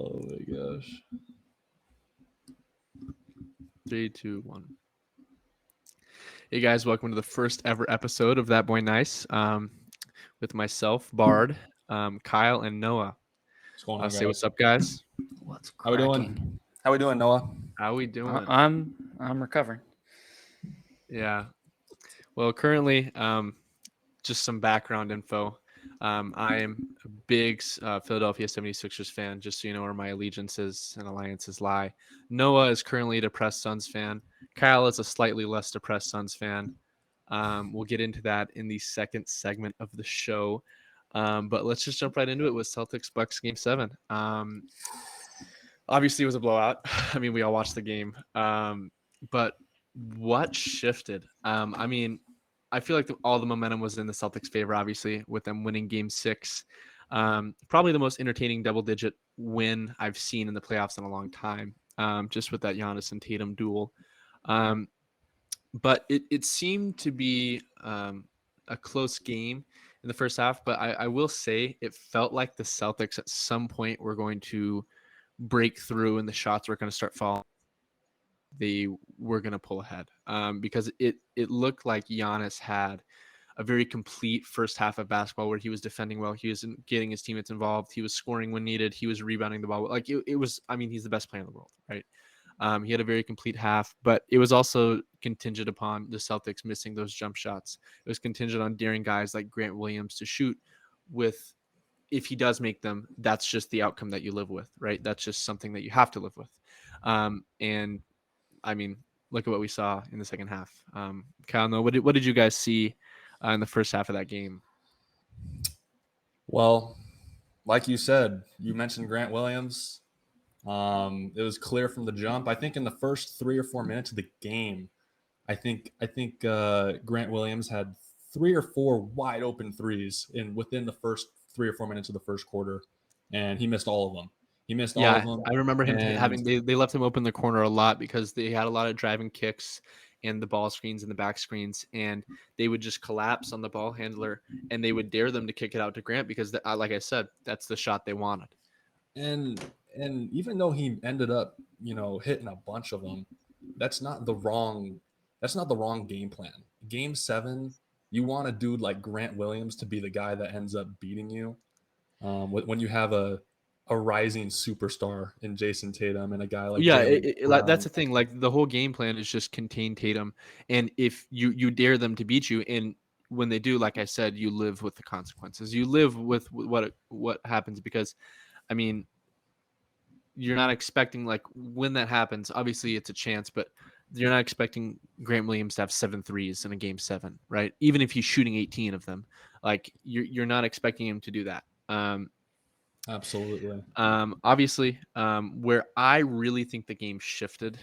Oh my gosh. 3, 2, 1. Hey guys, welcome to the first ever episode of That Boy Nice. With myself, Bard, Kyle, and Noah. What's going I'll on, say guys? what's up, guys. What's How we cracking? doing? How we doing, Noah? How we doing? I'm recovering. Yeah. Well, currently, just some background info. I am a big Philadelphia 76ers fan, just so you know where my allegiances and alliances lie. Noah is currently a depressed Suns fan. Kyle is a slightly less depressed Suns fan. We'll get into that in the second segment of the show. But let's just jump right into it with Celtics Bucks Game 7. Obviously, it was a blowout. I mean, we all watched the game. But what shifted? I feel like all the momentum was in the Celtics' favor, obviously, with them winning Game 6. Probably the most entertaining double-digit win I've seen in the playoffs in a long time, just with that Giannis and Tatum duel. But it seemed to be a close game in the first half, but I will say it felt like the Celtics at some point were going to break through and the shots were going to start falling. They were going to pull ahead because it looked like Giannis had a very complete first half of basketball where he was defending well. He was getting his teammates involved. He was scoring when needed. He was rebounding the ball. Like it was, I mean, he's the best player in the world, right? He had a very complete half, but it was also contingent upon the Celtics missing those jump shots. It was contingent on daring guys like Grant Williams to shoot with, if he does make them, that's just the outcome that you live with, right? That's just something that you have to live with. And I mean, look at what we saw in the second half. Kyle, no, what did you guys see in the first half of that game? Well, like you said, you mentioned Grant Williams. It was clear from the jump. I think in the first 3 or 4 minutes of the game, I think Grant Williams had 3 or 4 wide open threes within the first 3 or 4 minutes of the first quarter, and he missed all of them. Yeah, I remember him and having they left him open the corner a lot because they had a lot of driving kicks and the ball screens and the back screens, and they would just collapse on the ball handler and they would dare them to kick it out to Grant because, like I said, that's the shot they wanted. And even though he ended up, hitting a bunch of them, that's not the wrong game plan. Game 7, you want a dude like Grant Williams to be the guy that ends up beating you. When you have a rising superstar in Jason Tatum and a guy like That's the thing. Like the whole game plan is just contain Tatum, and if you dare them to beat you, and when they do, like I said, you live with the consequences. You live with what happens because, I mean, you're not expecting, like, when that happens. Obviously, it's a chance, but you're not expecting Grant Williams to have 7 threes in a game 7, right? Even if he's shooting 18 of them, like you're not expecting him to do that. Absolutely. Obviously, where I really think the game shifted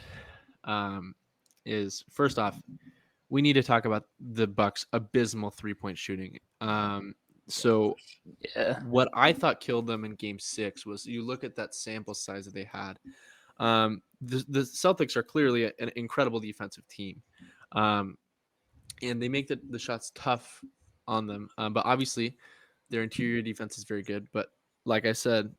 is, first off, we need to talk about the Bucks' abysmal 3-point shooting. So Yeah. what I thought killed them in Game 6 was, you look at that sample size that they had. The Celtics are clearly an incredible defensive team, and they make the shots tough on them. But obviously, their interior defense is very good. But like I said,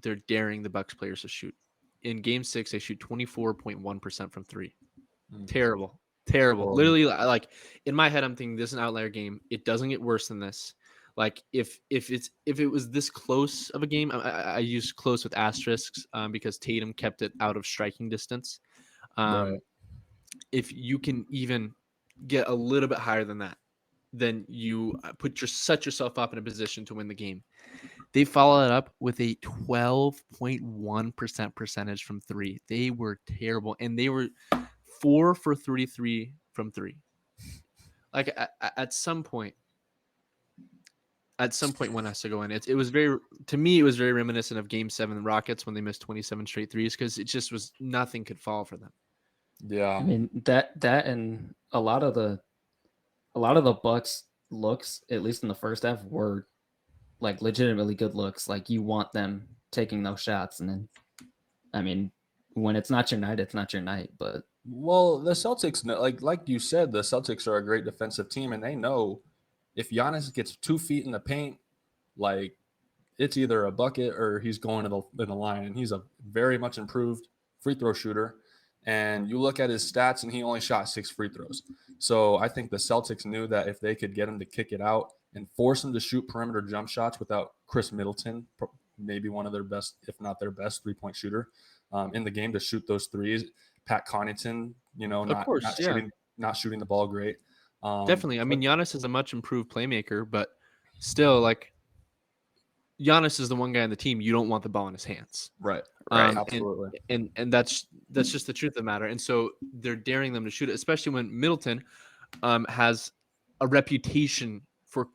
they're daring the Bucks players to shoot. In Game 6, they shoot 24.1% from 3. Terrible. Literally, like, in my head, I'm thinking this is an outlier game. It doesn't get worse than this. Like, if it was this close of a game, I use close with asterisks because Tatum kept it out of striking distance. Right. If you can even get a little bit higher than that, then you set yourself up in a position to win the game. They followed it up with a 12.1% percentage from 3. They were terrible, and they were 4 for 33 from 3. Like, at some point, one has to go in. It was very, to me, it was very reminiscent of Game 7 Rockets when they missed 27 straight threes, because it just was, nothing could fall for them. Yeah. I mean, that and a lot of the Bucks looks, at least in the first half, were like legitimately good looks. Like, you want them taking those shots, and then, I mean, when it's not your night, it's not your night. But Well, the Celtics, like you said, the Celtics are a great defensive team, and they know if Giannis gets 2 feet in the paint, like, it's either a bucket or he's going to in the line. And he's a very much improved free throw shooter. And you look at his stats, and he only shot 6 free throws. So I think the Celtics knew that if they could get him to kick it out and force him to shoot perimeter jump shots without Chris Middleton, maybe one of their best, if not their best, 3-point shooter in the game to shoot those threes. Pat Connaughton, not shooting the ball great. Definitely. I mean, Giannis is a much improved playmaker, but still, like, Giannis is the one guy on the team you don't want the ball in his hands. Right. Absolutely. And that's just the truth of the matter. And so they're daring them to shoot it, especially when Middleton has a reputation for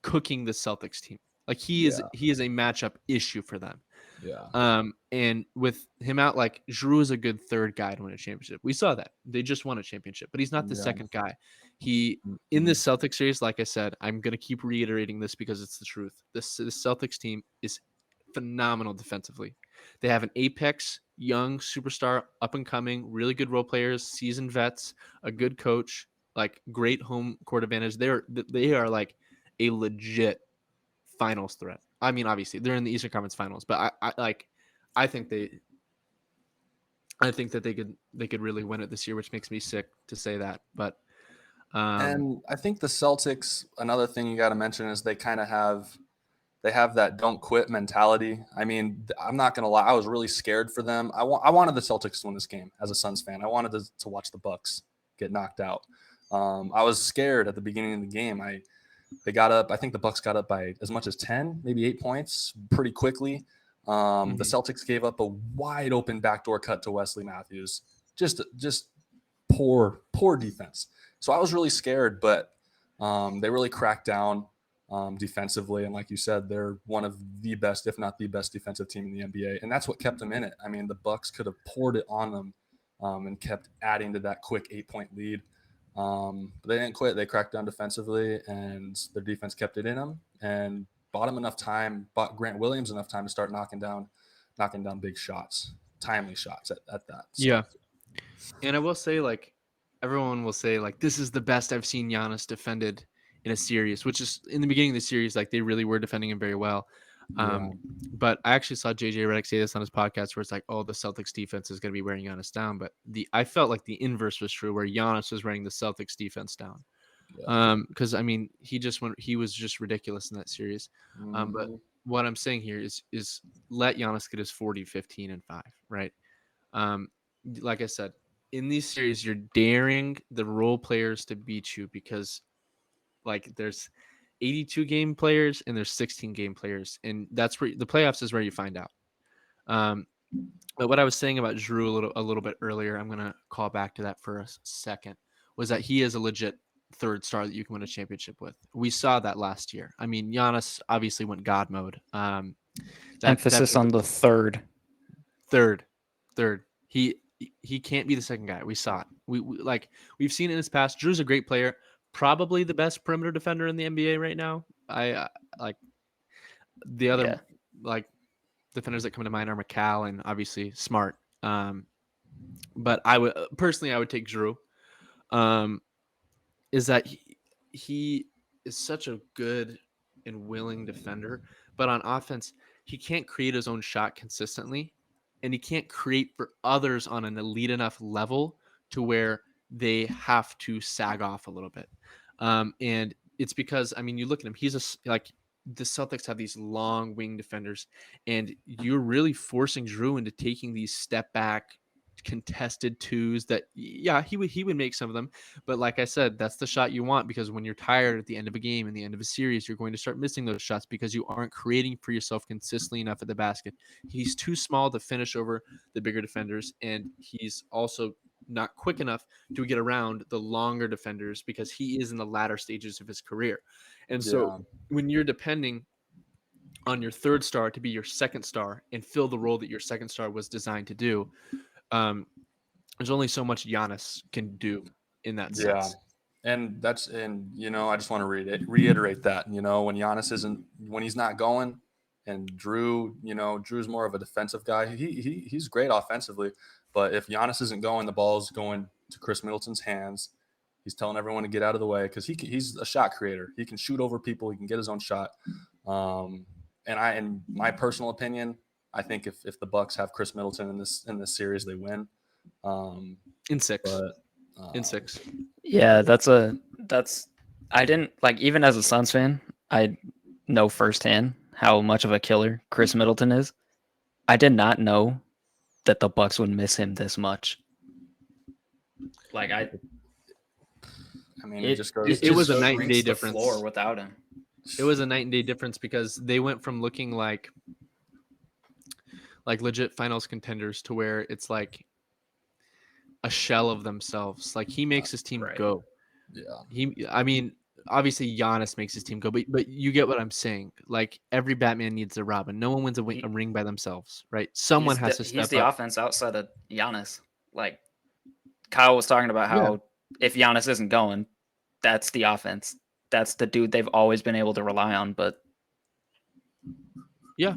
cooking the Celtics team. Like he is a matchup issue for them. Yeah. And with him out, like Giroux is a good third guy to win a championship. We saw that. They just won a championship, but he's not the second guy. He in this Celtics series, like I said, I'm gonna keep reiterating this because it's the truth. The Celtics team is phenomenal defensively. They have an apex young superstar, up and coming, really good role players, seasoned vets, a good coach, like great home court advantage. They are like a legit finals threat. I mean, obviously they're in the Eastern Conference Finals, but I think that they could really win it this year, which makes me sick to say that. But and I think the Celtics, another thing you got to mention is they kind of have that don't quit mentality. I mean, I'm not going to lie. I was really scared for them. I wanted the Celtics to win this game as a Suns fan. I wanted to watch the Bucks get knocked out. I was scared at the beginning of the game. They got up. I think the Bucks got up by as much as 10, maybe 8 points pretty quickly. The Celtics gave up a wide open backdoor cut to Wesley Matthews. Just poor defense. So I was really scared, but they really cracked down defensively. And like you said, they're one of the best, if not the best defensive team in the NBA. And that's what kept them in it. I mean, the Bucks could have poured it on them and kept adding to that quick 8-point lead. But they didn't quit. They cracked down defensively, and their defense kept it in them and bought Grant Williams enough time to start knocking down big shots, timely shots at that. So. Yeah. And I will say, like, everyone will say, like, this is the best I've seen Giannis defended in a series, which is in the beginning of the series, like, they really were defending him very well. But I actually saw JJ Redick say this on his podcast where it's like, oh, the Celtics defense is going to be wearing Giannis down. But I felt like the inverse was true, where Giannis was wearing the Celtics defense down. Because I mean, he was just ridiculous in that series. But what I'm saying here is let Giannis get his 40, 15, and 5, right? Like I said, in these series, you're daring the role players to beat you because, like, there's 82 game players and there's 16 game players, and that's where the playoffs is where you find out. But what I was saying about Giroux a little bit earlier, I'm gonna call back to that for a second, was that he is a legit third star that you can win a championship with. We saw that last year. I mean, Giannis obviously went God mode. Emphasis on the third. He can't be the second guy. We saw it. We've seen it in his past. Drew's a great player, probably the best perimeter defender in the NBA right now. I like the other like defenders that come to mind are McCall and obviously Smart. But I would take Drew. Is that he is such a good and willing defender, but on offense, he can't create his own shot consistently, and he can't create for others on an elite enough level to where they have to sag off a little bit. And it's because, I mean, you look at him, the Celtics have these long wing defenders, and you're really forcing Drew into taking these step back contested twos that he would make some of them, but like I said, that's the shot you want, because when you're tired at the end of a game and the end of a series, you're going to start missing those shots because you aren't creating for yourself consistently enough at the basket. He's too small to finish over the bigger defenders, and he's also not quick enough to get around the longer defenders because he is in the latter stages of his career. And so when you're depending on your third star to be your second star and fill the role that your second star was designed to do, there's only so much Giannis can do in that sense. And I just want to reiterate that, when Giannis when he's not going, and Drew's more of a defensive guy. He's great offensively, but if Giannis isn't going, the ball's going to Chris Middleton's hands. He's telling everyone to get out of the way because he's a shot creator. He can shoot over people. He can get his own shot. in my personal opinion, I think if the Bucks have Chris Middleton in this series, they win. In 6. But In 6. Yeah, that's I didn't like, even as a Suns fan, I know firsthand how much of a killer Chris Middleton is. I did not know that the Bucks would miss him this much. Like I mean, it it just goes. It was a just night and shrinks day the difference. floor without him. It was a night and day difference because they went from looking like legit finals contenders to where it's like a shell of themselves. Like, he makes his team Right. go. I mean, obviously Giannis makes his team go, but you get what I'm saying. Like, every Batman needs a Robin. No one wins a ring by themselves, right? Someone has to step He's the up. offense outside of Giannis. Like, Kyle was talking about how if Giannis isn't going, that's the offense. That's the dude they've always been able to rely on. But Yeah,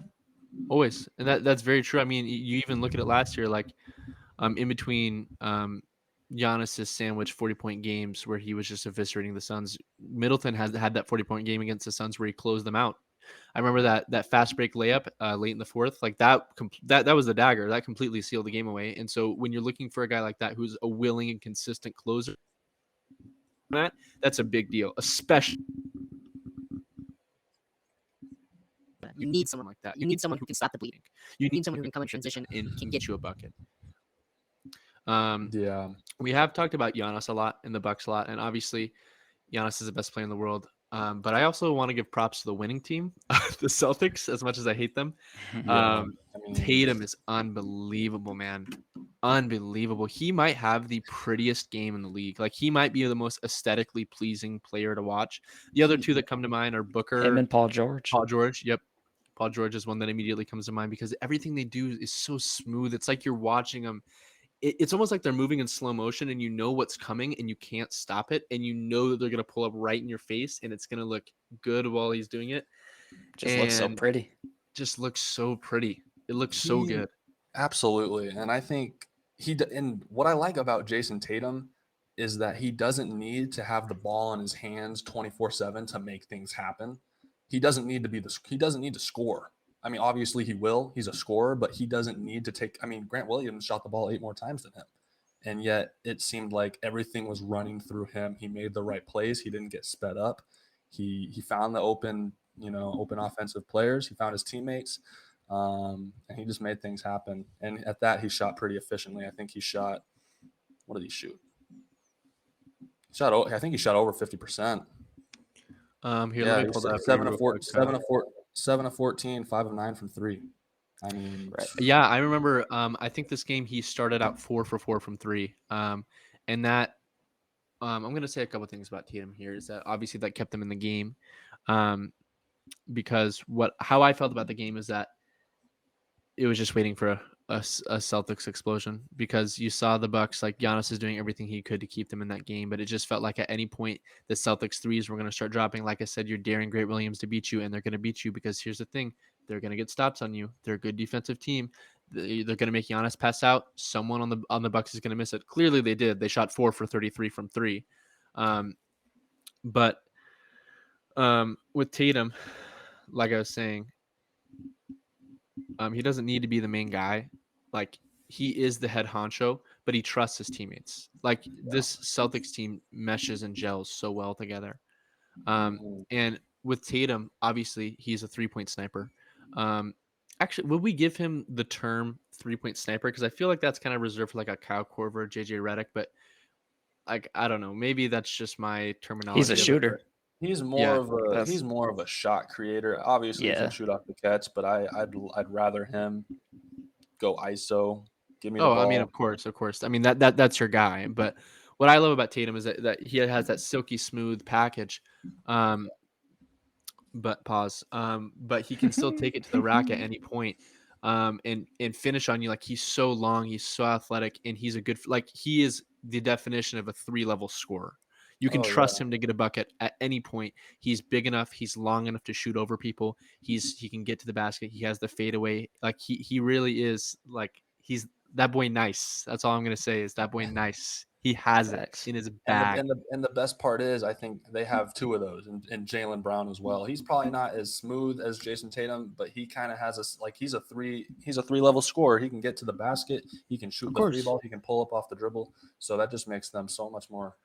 always. And that's very true. I mean, you even look at it last year, like in between Giannis's sandwich 40-point games where he was just eviscerating the Suns. Middleton has had that 40-point game against the Suns where he closed them out. I remember that fast break layup late in the fourth, like that was the dagger that completely sealed the game away. And so when you're looking for a guy like that who's a willing and consistent closer, that's a big deal, especially. You need someone like that. You need someone who can stop the bleeding. You need someone who can come in transition and can get you a bucket. Yeah. We have talked about Giannis a lot and the Bucks a lot, and obviously Giannis is the best player in the world. But I also want to give props to the winning team, the Celtics, as much as I hate them. I mean, Tatum is unbelievable, man. Unbelievable. He might have the prettiest game in the league. Like, he might be the most aesthetically pleasing player to watch. The other two that come to mind are Booker. him and Paul George. Paul George, yep. Paul George is one that immediately comes to mind because everything they do is so smooth. It's like you're watching them. It's almost like they're moving in slow motion and you know what's coming and you can't stop it. And you know that they're going to pull up right in your face and it's going to look good while he's doing it. Just looks so pretty. Just looks so pretty. It looks so good. Absolutely. And I think and what I like about Jason Tatum is that he doesn't need to have the ball in his hands 24/7 to make things happen. He doesn't need to score. I mean, obviously he will. He's a scorer, but he doesn't need to take. I mean, Grant Williams shot the ball 8 more times than him. And yet it seemed like everything was running through him. He made the right plays. He didn't get sped up. He found the open offensive players. He found his teammates. And he just made things happen. And at that, he shot pretty efficiently. I think he shot, what did he shoot? I think he shot over 50%. Let me pull that up. 7 of 14, 5 of 9 from 3. I mean, Right. Yeah, I remember. I think this game he started out 4 for 4 from 3. And that I'm going to say a couple things about Tatum here is that obviously that kept them in the game. Because how I felt about the game is that it was just waiting for a Celtics explosion, because you saw the Bucks, like, Giannis is doing everything he could to keep them in that game, but it just felt like at any point the Celtics threes were going to start dropping. Like I said, you're daring Great Williams to beat you, and they're going to beat you because here's the thing: they're going to get stops on you. They're a good defensive team. They're going to make Giannis pass out. Someone on the Bucks is going to miss it. Clearly, they did. They shot 4 for 33 from 3. But with Tatum, like I was saying, he doesn't need to be the main guy. Like, he is the head honcho, but he trusts his teammates. Like, this Celtics team meshes and gels so well together. And with Tatum, obviously, he's a 3-point sniper. Actually, would we give him the term 3-point sniper? Because I feel like that's kind of reserved for like a Kyle Korver, JJ Redick, but like, I don't know. Maybe that's just my terminology. He's a shooter. He's more of a shot creator. Obviously, he can shoot off the catch, but I'd rather him go ISO. Give me the ball. I mean, of course. I mean, that's your guy. But what I love about Tatum is that he has that silky smooth package. But he can still take it to the rack at any point, and finish on you. Like, he's so long, he's so athletic, and he's he is the definition of a 3-level scorer. You can trust him to get a bucket at any point. He's big enough. He's long enough to shoot over people. He can get to the basket. He has the fadeaway. Like, he really is, like, he's that boy nice. That's all I'm gonna say is that boy nice. He has Facts. it in his And bag. the best part is, I think they have two of those, and Jaylen Brown as well. He's probably not as smooth as Jason Tatum, but he kind of has he's a three level scorer. He can get to the basket, he can shoot Of the three course. ball, he can pull up off the dribble. So that just makes them so much more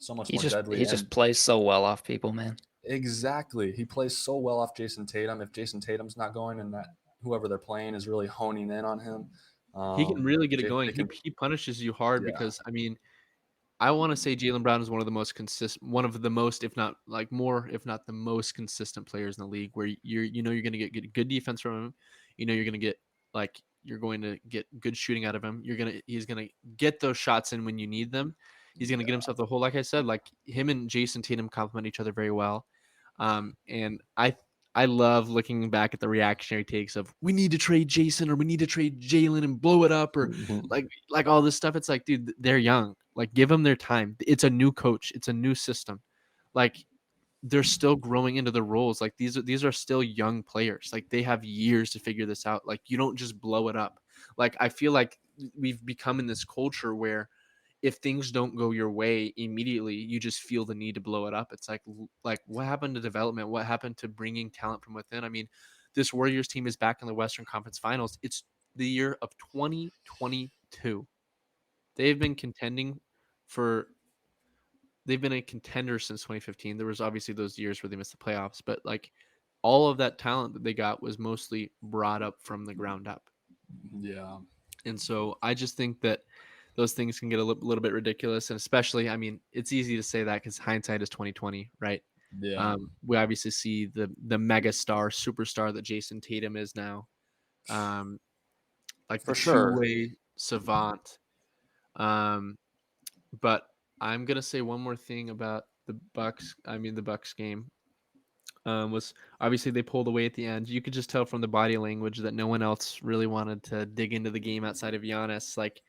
deadly. He And just plays so well off people, man. exactly, he plays so well off Jason Tatum. If Jason Tatum's not going, and that whoever they're playing is really honing in on him, He can really get it they going. can, He punishes you hard yeah. because I mean, I want to say Jaylen Brown is one of the most consistent, one of the most, if not like more, if not the most consistent players in the league. Where you're going to get good defense from him. You're going to get you're going to get good shooting out of him. He's going to get those shots in when you need them. He's going to get himself the hole. Like I said, like him and Jason Tatum complement each other very well. And I love looking back at the reactionary takes of we need to trade Jason or we need to trade Jalen and blow it up or Mhm. like all this stuff. It's like, dude, they're young. Like, give them their time. It's a new coach. It's a new system. Like, they're still growing into the roles. Like, these are still young players. Like, they have years to figure this out. Like, you don't just blow it up. Like, I feel like we've become in this culture where if things don't go your way immediately, you just feel the need to blow it up. It's like what happened to development? What happened to bringing talent from within? I mean, this Warriors team is back in the Western Conference Finals. It's the year of 2022. They've been contending for they've been a contender since 2015. There was obviously those years where they missed the playoffs, but like all of that talent that they got was mostly brought up from the ground up. Yeah. And so I just think that those things can get a little bit ridiculous. And especially, I mean, it's easy to say that because hindsight is 2020, right? Yeah. We obviously see the mega star, superstar that Jason Tatum is now. Like the For sure. two-way savant. Um, but I'm gonna say one more thing about the Bucks. I mean, the Bucks game was obviously they pulled away at the end. You could just tell from the body language that no one else really wanted to dig into the game outside of Giannis. Like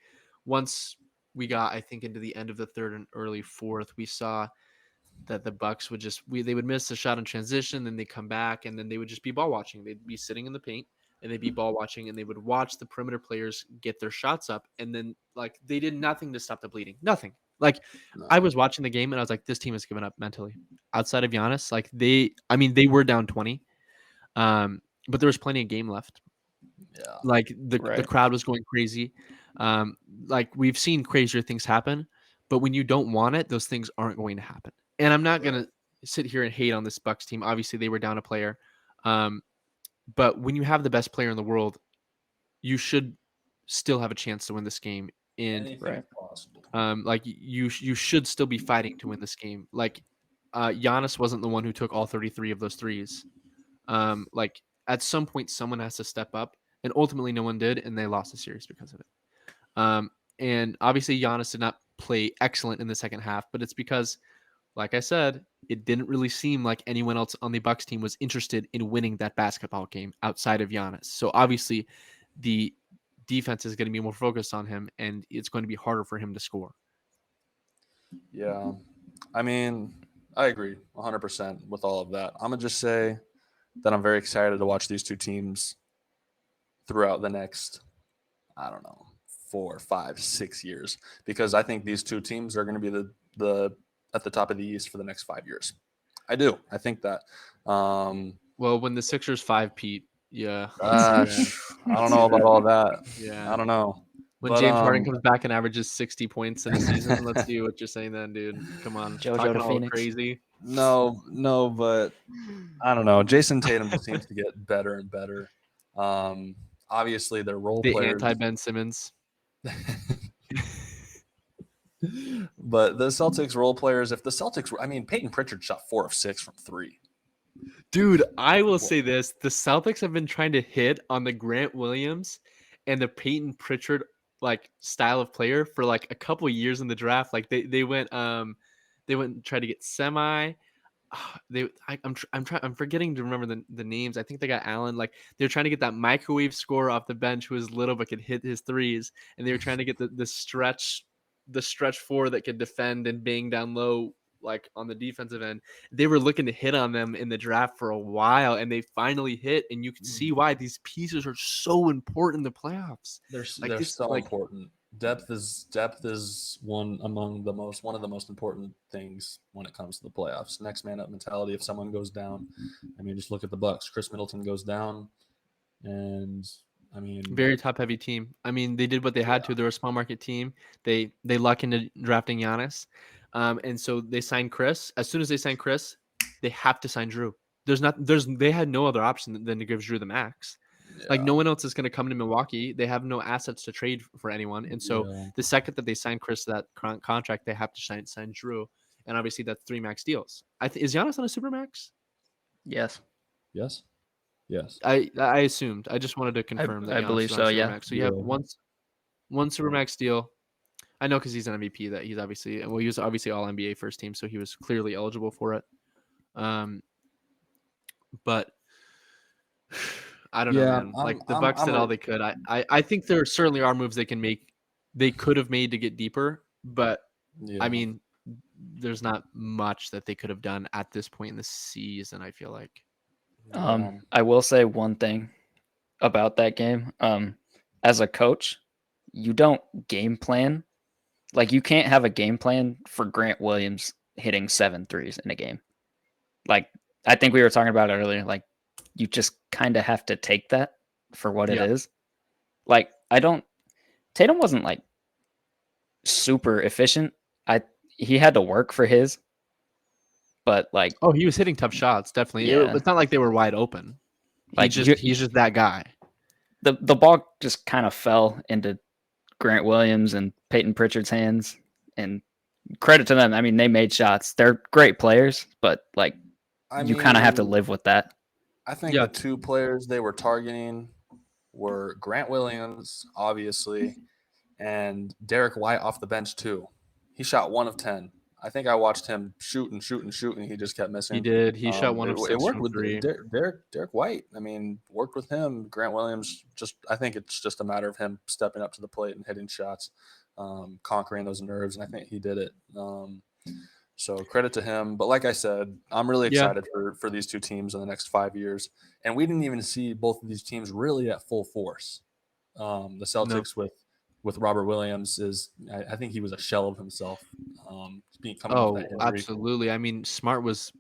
once we got, I think, into the end of the third and early fourth, we saw that the Bucks would they would miss a shot in transition, then they come back, and then they would just be ball watching. They'd be sitting in the paint and they'd be ball watching, and they would watch the perimeter players get their shots up, and then like they did nothing to stop the bleeding. Nothing. Like I No. was watching the game and I was like, this team has given up mentally. Outside of Giannis, like they were down 20, but there was plenty of game left. Yeah. Like the Right. crowd was going crazy. Like we've seen crazier things happen, but when you don't want it, those things aren't going to happen. And I'm not gonna sit here and hate on this Bucks team. Obviously, they were down a player, but when you have the best player in the world, you should still have a chance to win this game. And Anything's possible. like you should still be fighting to win this game. Like Giannis wasn't the one who took all 33 of those threes. Like at some point, someone has to step up, and ultimately, no one did, and they lost the series because of it. And obviously, Giannis did not play excellent in the second half, but it's because, like I said, it didn't really seem like anyone else on the Bucks team was interested in winning that basketball game outside of Giannis. So obviously, the defense is going to be more focused on him, and it's going to be harder for him to score. Yeah. I mean, I agree 100% with all of that. I'm going to just say that I'm very excited to watch these two teams throughout the next, I don't know, 4, 5, 6 years, because I think these two teams are going to be the at the top of the East for the next 5 years. I do. I think that. Well, when the Sixers 5-peat, yeah, I don't know about all that. Yeah. I don't know. When But James Harden comes back and averages 60 points in a season, let's see what you're saying then, dude. Come on, JoJo talking to all Phoenix. crazy. no, but I don't know. Jason Tatum just seems to get better and better. Obviously, they're role The players, anti-Ben Simmons. but the Celtics role players. If the Celtics, I mean, Peyton Pritchard shot 4 of 6 from 3. Dude, I will say this. The Celtics have been trying to hit on the Grant Williams and the Peyton Pritchard like style of player for like a couple years in the draft. Like they went and tried to get semi. I'm forgetting to remember the names. I think they got Allen. Like they're trying to get that microwave scorer off the bench who was little but could hit his threes, and they were trying to get the stretch four that could defend and bang down low like on the defensive end. They were looking to hit on them in the draft for a while, and they finally hit. And you can see why these pieces are so important in the playoffs. They're Like this, so like important. Depth is one of the most important things when it comes to the playoffs. Next man up mentality. If someone goes down, I mean, just look at the Bucks. Chris Middleton goes down, and I mean, Very top heavy team. I mean, they did what they had to. They're a small market team. They luck into drafting Giannis, and so they signed Chris. As soon as they signed Chris, they have to sign Drew. They had no other option than to give Drew the max. Like yeah, no one else is going to come to Milwaukee. They have no assets to trade for anyone, and so yeah, the second that they sign Chris to that contract, they have to sign Drew, and obviously that's 3 max deals. Is Giannis on a super max? Yes, yes, yes, I assumed. I just wanted to confirm that I Giannis believe is on a so. super Yeah. max. So you have yeah. one supermax deal. I know because he's an MVP that he's obviously he was obviously all NBA first team, so he was clearly eligible for it. But I don't know, Yeah, man. Like the Bucks did all they could. I think there certainly are moves they can make. They could have made to get deeper, but yeah. I mean, there's not much that they could have done at this point in the season. I feel like. I will say one thing about that game. As a coach, you don't game plan. Like you can't have a game plan for Grant Williams hitting 7 threes in a game. Like I think we were talking about it earlier. Like you just kind of have to take that for what it Yeah. is. Like Tatum wasn't like super efficient. He had to work for his, but like Oh, he was hitting tough shots, definitely. yeah, It's not like they were wide open. like He's just that guy. the ball just kind of fell into Grant Williams and Peyton Pritchard's hands, and credit to them. I mean, they made shots. They're great players, but like I you kind of have to mean, live with that. I think Yeah. the two players they were targeting were Grant Williams, obviously, and Derek White off the bench too. He shot 1 of 10. I think I watched him shoot and shoot and shoot, and he just kept He missing. did. He shot one of It 6 worked from with 3. Derek White. I mean, worked with him. Grant Williams I think it's just a matter of him stepping up to the plate and hitting shots, conquering those nerves, and I think he did it. So credit to him. But like I said, I'm really Yeah. excited for these two teams in the next 5 years. And we didn't even see both of these teams really at full force. The Celtics with Robert Williams I think he was a shell of himself. Coming off that injury. Absolutely. I mean, Smart was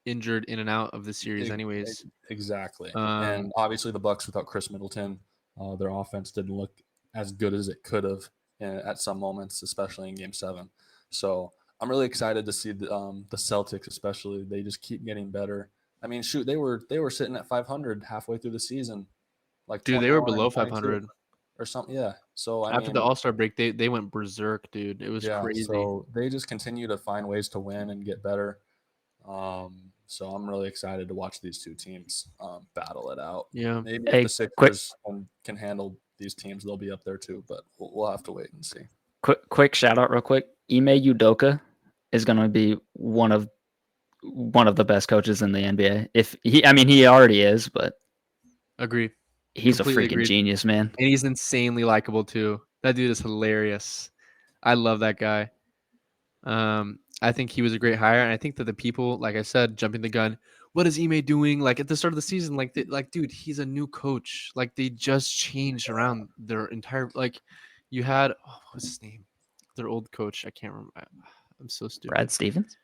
injured in and out of the series anyways. Exactly. And obviously the Bucks without Chris Middleton, their offense didn't look as good as it could have at some moments, especially in Game 7. So I'm really excited to see the Celtics, especially. They just keep getting better. I mean, shoot, they were sitting at 500 halfway through the season, like Dude, they were 21 below and 22 500. or something. Yeah. So I After the mean, All-Star break, they went berserk, dude. It was yeah. crazy. So they just continue to find ways to win and get better. So I'm really excited to watch these two teams battle it out. Yeah. Maybe Hey, if the Sixers can handle these teams, they'll be up there too. But we'll have to wait and see. Quick shout out, real quick. Ime Udoka is going to be one of the best coaches in the NBA. He already is, but Agree. he's Completely a freaking agreed. genius, man. And he's insanely likable too. That dude is hilarious. I love that guy. I think he was a great hire, and I think that the people, like I said, jumping the gun. What is Ime doing? Like at the start of the season, dude, he's a new coach. Like they just changed around their entire. Like you had, what's his name? Their old coach. I can't remember. I'm so stupid. Brad Stevens.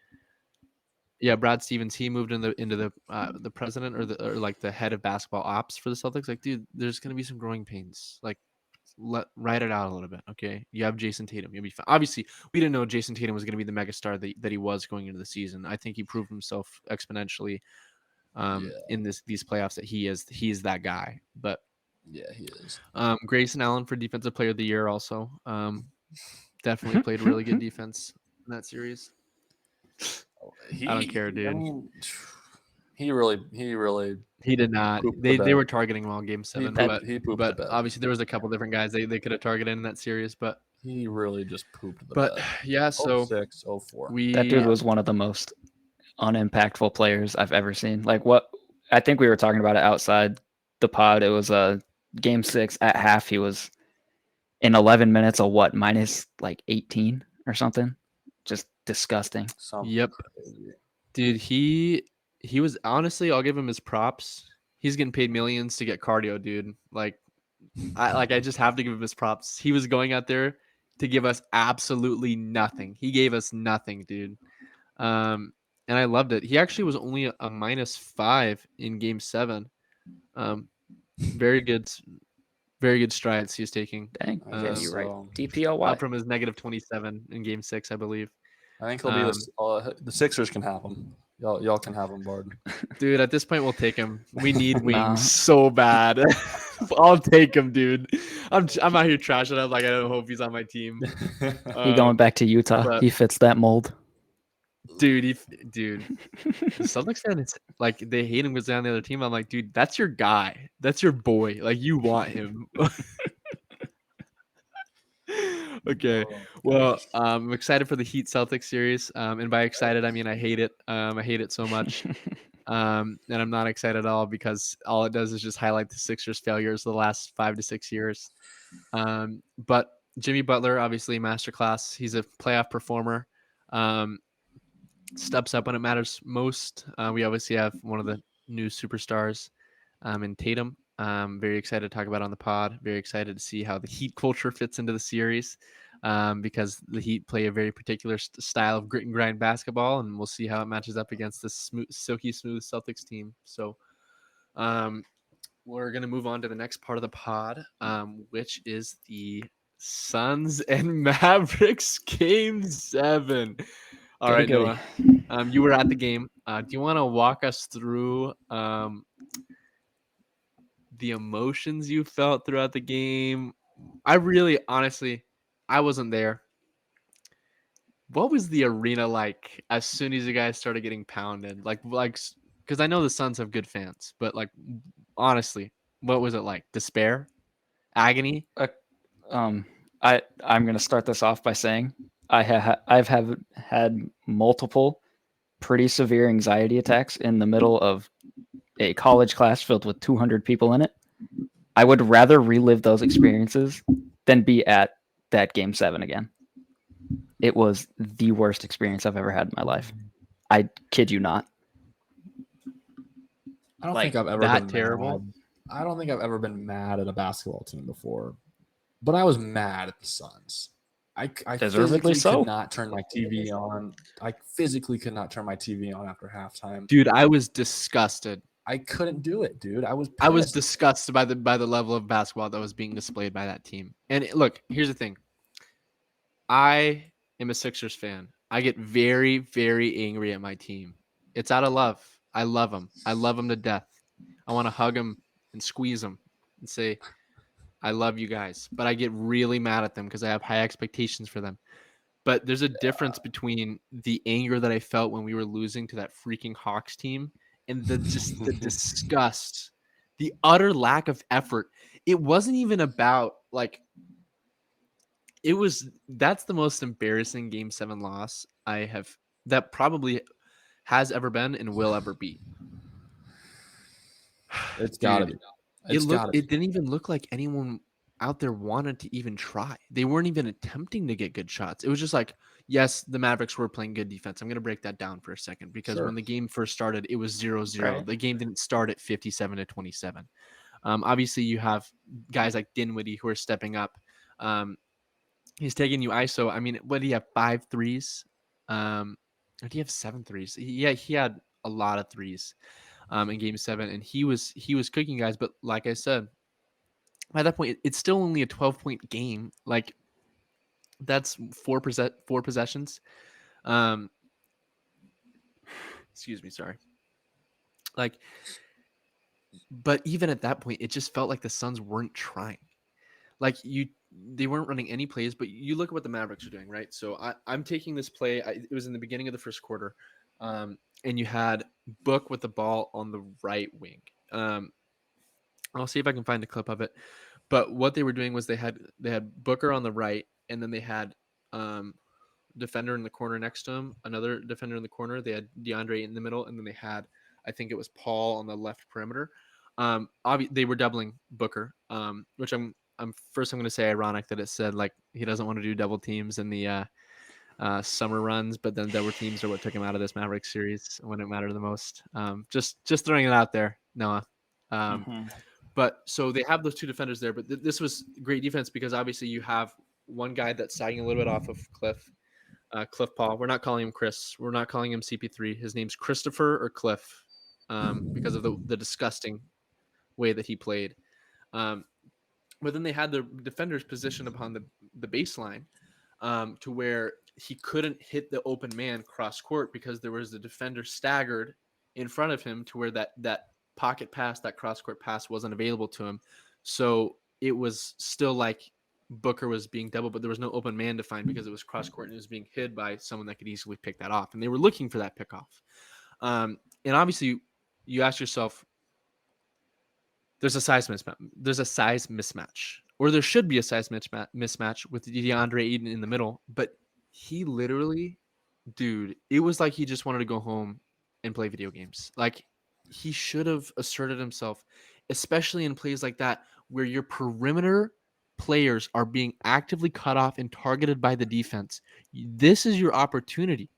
Yeah, Brad Stevens. He moved into the president or like the head of basketball ops for the Celtics. Like, dude, there's gonna be some growing pains. Like, write it out a little bit, okay? You have Jason Tatum. You'll be fine. Obviously, we didn't know Jason Tatum was gonna be the megastar that he was going into the season. I think he proved himself exponentially in these playoffs that he is that guy. But yeah, he is. Grayson Allen for Defensive Player of the Year also definitely played really good defense in that series. I don't care, dude. I mean, he really He did not. They were targeting him all Game 7, he pooped but the bed. obviously there was a couple different guys they could have targeted in that series, but he really just pooped the bed. Yeah, so 06, 04. That dude was one of the most unimpactful players I've ever seen. Like what I think we were talking about it outside the pod. It was Game 6 at half. He was in 11 minutes of what, minus like 18 or something. Just disgusting. Yep. Crazy. Dude, he was honestly, I'll give him his props. He's getting paid millions to get cardio, dude. Like I just have to give him his props. He was going out there to give us absolutely nothing. He gave us nothing, dude. And I loved it. He actually was only a -5 in Game 7. Very good, very good strides he was taking. Dang, I yeah, guess you're right. so. DPOY. Up from his -27 in Game 6, I believe. I think he'll be the Sixers can have him. Y'all can have him, Bard. Dude, at this point, we'll take him. We need wings Nah. so bad. I'll take him, dude. I'm out here trashing him like I don't hope he's on my team. He going back to Utah. but- He fits that mold. Dude, the Celtics fan is like they hate him because they're on the other team. I'm like, dude, that's your guy. That's your boy. Like you want him. Okay. Oh, Well, gosh. I'm excited for the Heat Celtics series. And by excited, I mean I hate it. I hate it so much. And I'm not excited at all because all it does is just highlight the Sixers' failures the last 5 to 6 years. But Jimmy Butler, obviously, masterclass. He's a playoff performer. Steps up when it matters most. We obviously have one of the new superstars in Tatum. Very excited to talk about on the pod. Very excited to see how the Heat culture fits into the series because the Heat play a very particular style of grit and grind basketball, and we'll see how it matches up against this silky smooth Celtics team. So we're going to move on to the next part of the pod, which is the Suns and Mavericks Game 7. All right, Goody. Noah. You were at the game. Do you want to walk us through the emotions you felt throughout the game? I really, honestly, I wasn't there. What was the arena like as soon as you guys started getting pounded? Like, because I know the Suns have good fans, but like, honestly, what was it like? Despair, agony? I'm gonna start this off by saying I've had multiple pretty severe anxiety attacks in the middle of a college class filled with 200 people in it. I would rather relive those experiences than be at that Game 7 again. It was the worst experience I've ever had in my life. I kid you not. I don't Like think I've ever that been terrible? mad. I don't think I've ever been mad at a basketball team before, but I was mad at the Suns. I Deservedly physically so. could not turn my TV on. I physically could not turn my TV on after halftime. Dude, I was disgusted. I couldn't do it, dude. I was I was pissed. disgusted by the level of basketball that was being displayed by that team. And look, here's the thing. I am a Sixers fan. I get very, very angry at my team. It's out of love. I love them. I love them to death. I want to hug them and squeeze them and say, I love you guys. But I get really mad at them because I have high expectations for them. But there's a difference between the anger that I felt when we were losing to that freaking Hawks team and the disgust, the utter lack of effort. It wasn't even about like that's the most embarrassing Game 7 loss that probably has ever been and will ever be. It's gotta Dude, be. it didn't even look like anyone out there wanted to even try. They weren't even attempting to get good shots. It was just like, yes, the Mavericks were playing good defense. I'm going to break that down for a second because Sure. when the game first started, it was 0-0. Right. The game didn't start at 57-27. Obviously, you have guys like Dinwiddie who are stepping up. He's taking you ISO. I mean, what do you have? 5 threes? Or do you have 7 threes? Yeah, he had a lot of threes in Game 7, and he was cooking guys. But like I said, by that point, it's still only a 12-point game. Like that's four possessions. Excuse me, sorry. Like, but even at that point, it just felt like the Suns weren't trying. Like they weren't running any plays. But you look at what the Mavericks are doing, right? So I'm taking this play. It was in the beginning of the first quarter, and you had Book with the ball on the right wing. I'll see if I can find a clip of it. But what they were doing was they had Booker on the right, and then they had defender in the corner next to him, another defender in the corner. They had DeAndre in the middle, and then they had, I think it was Paul on the left perimeter. They were doubling Booker, which I'm going to say ironic that it said like he doesn't want to do double teams in the summer runs, but then double teams are what took him out of this Mavericks series when it mattered the most. Just throwing it out there, Noah. But so they have those two defenders there. But this was great defense because obviously you have one guy that's sagging a little bit off of Cliff Paul. We're not calling him Chris. We're not calling him CP3. His name's Christopher or Cliff because of the disgusting way that he played. But then they had the defenders positioned upon the baseline to where he couldn't hit the open man cross court because there was the defender staggered in front of him to where that pocket pass, that cross court pass wasn't available to him. So it was still like Booker was being doubled, but there was no open man to find because it was cross court and it was being hid by someone that could easily pick that off. And they were looking for that pick off. And obviously you ask yourself, there's a size mismatch, or there should be a size mismatch with DeAndre Ayton in the middle. But he literally, dude, it was like he just wanted to go home and play video games. Like he should have asserted himself, especially in plays like that where your perimeter players are being actively cut off and targeted by the defense. This is your opportunity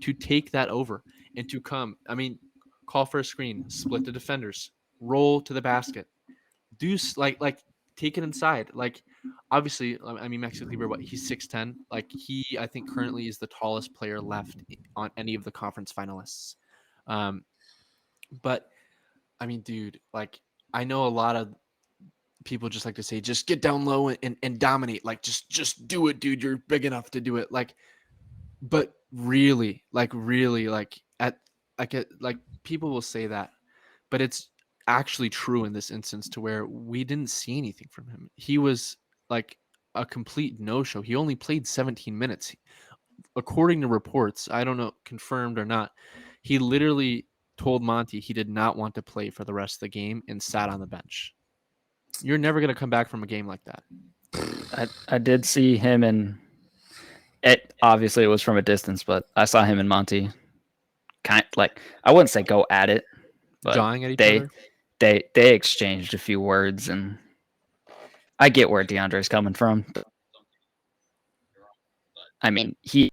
to take that over and to come. I mean, call for a screen, split the defenders, roll to the basket, do like take it inside. Like obviously, I mean Maxi Kleber, what, he's 6'10". Like I think currently is the tallest player left on any of the conference finalists. But I mean, dude, like I know a lot of people just like to say, just get down low and dominate. Like just do it, dude. You're big enough to do it. But really, like people will say that, but it's actually true in this instance to where we didn't see anything from him. He was like a complete no-show. He only played 17 minutes. According to reports, I don't know, confirmed or not, he literally told Monty he did not want to play for the rest of the game and sat on the bench. You're never going to come back from a game like that. I did see him and it obviously it was from a distance, but I saw him and Monty kind of like, I wouldn't say go at it, but Jawing at each other. They exchanged a few words, and I get where DeAndre's coming from. I mean, he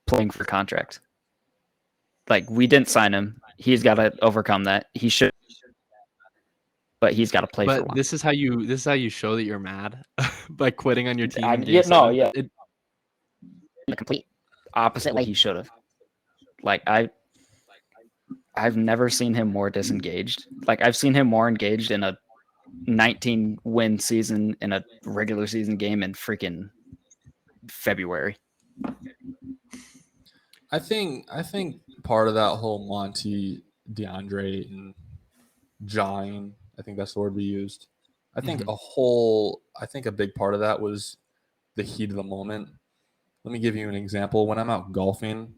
playing for contract. Like we didn't sign him. He's got to overcome that. He should, but he's got to play for But one. this is how you show that you're mad by quitting on your team. The complete opposite way he should have. Like I've never seen him more disengaged. Like I've seen him more engaged in a 19 win season in a regular season game in freaking February. I think part of that whole Monty, DeAndre, and jawing, I think that's the word we used. I think a big part of that was the heat of the moment. Let me give you an example. When I'm out golfing